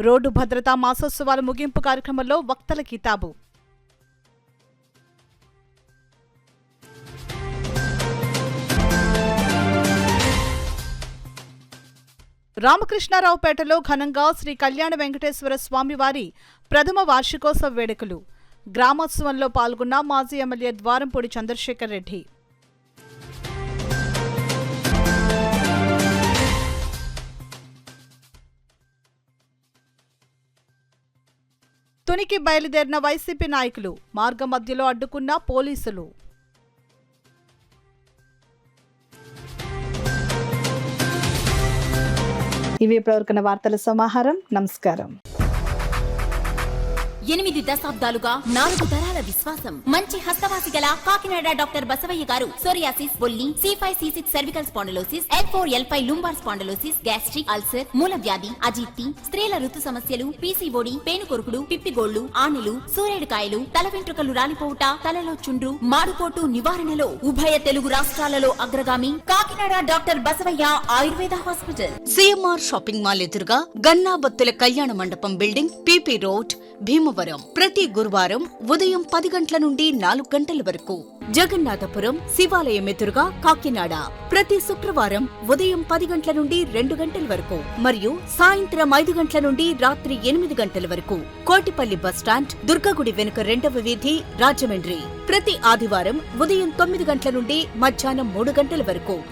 A: రోడ్డు భద్రతా మాసోత్సవాల ముగింపు కార్యక్రమంలో వక్తల కితాబు. రామకృష్ణారావుపేటలో ఘనంగా శ్రీ కళ్యాణ వెంకటేశ్వర స్వామివారి ప్రథమ వార్షికోత్సవ వేడుకలు. గ్రామోత్సవంలో పాల్గొన్న మాజీ ఎమ్మెల్యే ద్వారంపూడి చంద్రశేఖర్ రెడ్డి. తునికి బయలుదేరిన వైసీపీ నాయకులు మార్గ మధ్యలో అడ్డుకున్న పోలీసులు.
D: ఇవి ఇప్పటివరకున్న వార్తల సమాహారం. నమస్కారం.
B: 8 దశాబ్దాలుగా 4 తరాల విశ్వాసం. మంచి హస్తవాసి గల కాకినాడ డాక్టర్ బసవయ్య గారు సోరియాసిస్, బొల్లి, C5, C6 cervical spondylosis, L4, L5 lumbar spondylosis, gastric ulcer, మూల వ్యాధి, అజీర్తి, స్త్రీల ఋతు సమస్యలు, PCOD, పేనుకొరుకుడు, పిప్పిగోళ్లు, ఆనెలు, సూరేడుకాయలు, తల వెంట్రుకలు రాలిపోవుట, తలలో చుండ్రు, మాడుపోటు నివారణలో ఉభయ తెలుగు రాష్ట్రాలలో అగ్రగామి Kakinada doctor Basavayya Ayurveda hospital.
C: CMR shopping mall ఎదురుగా గన్నాబత్తుల కళ్యాణ మండపం బిల్డింగ్, PP రోడ్, భీమవరం. ప్రతి గురువారం ఉదయం 10 గంటల నుండి 4 గంటల వరకు. జగన్నాథపురం శివాలయం ఎదురుగా కాకినాడ ప్రతి శుక్రవారం ఉదయం 10 గంటల నుండి 2 గంటల వరకు మరియు సాయంత్రం 5 గంటల నుండి రాత్రి 8 గంటల వరకు. కోటిపల్లి బస్టాండ్, దుర్గగుడి వెనుక 2వ వీధి, రాజమండ్రి ప్రతి ఆదివారం ఉదయం 9 గంటల నుండి మధ్యాహ్నం 3 గంటల వరకు.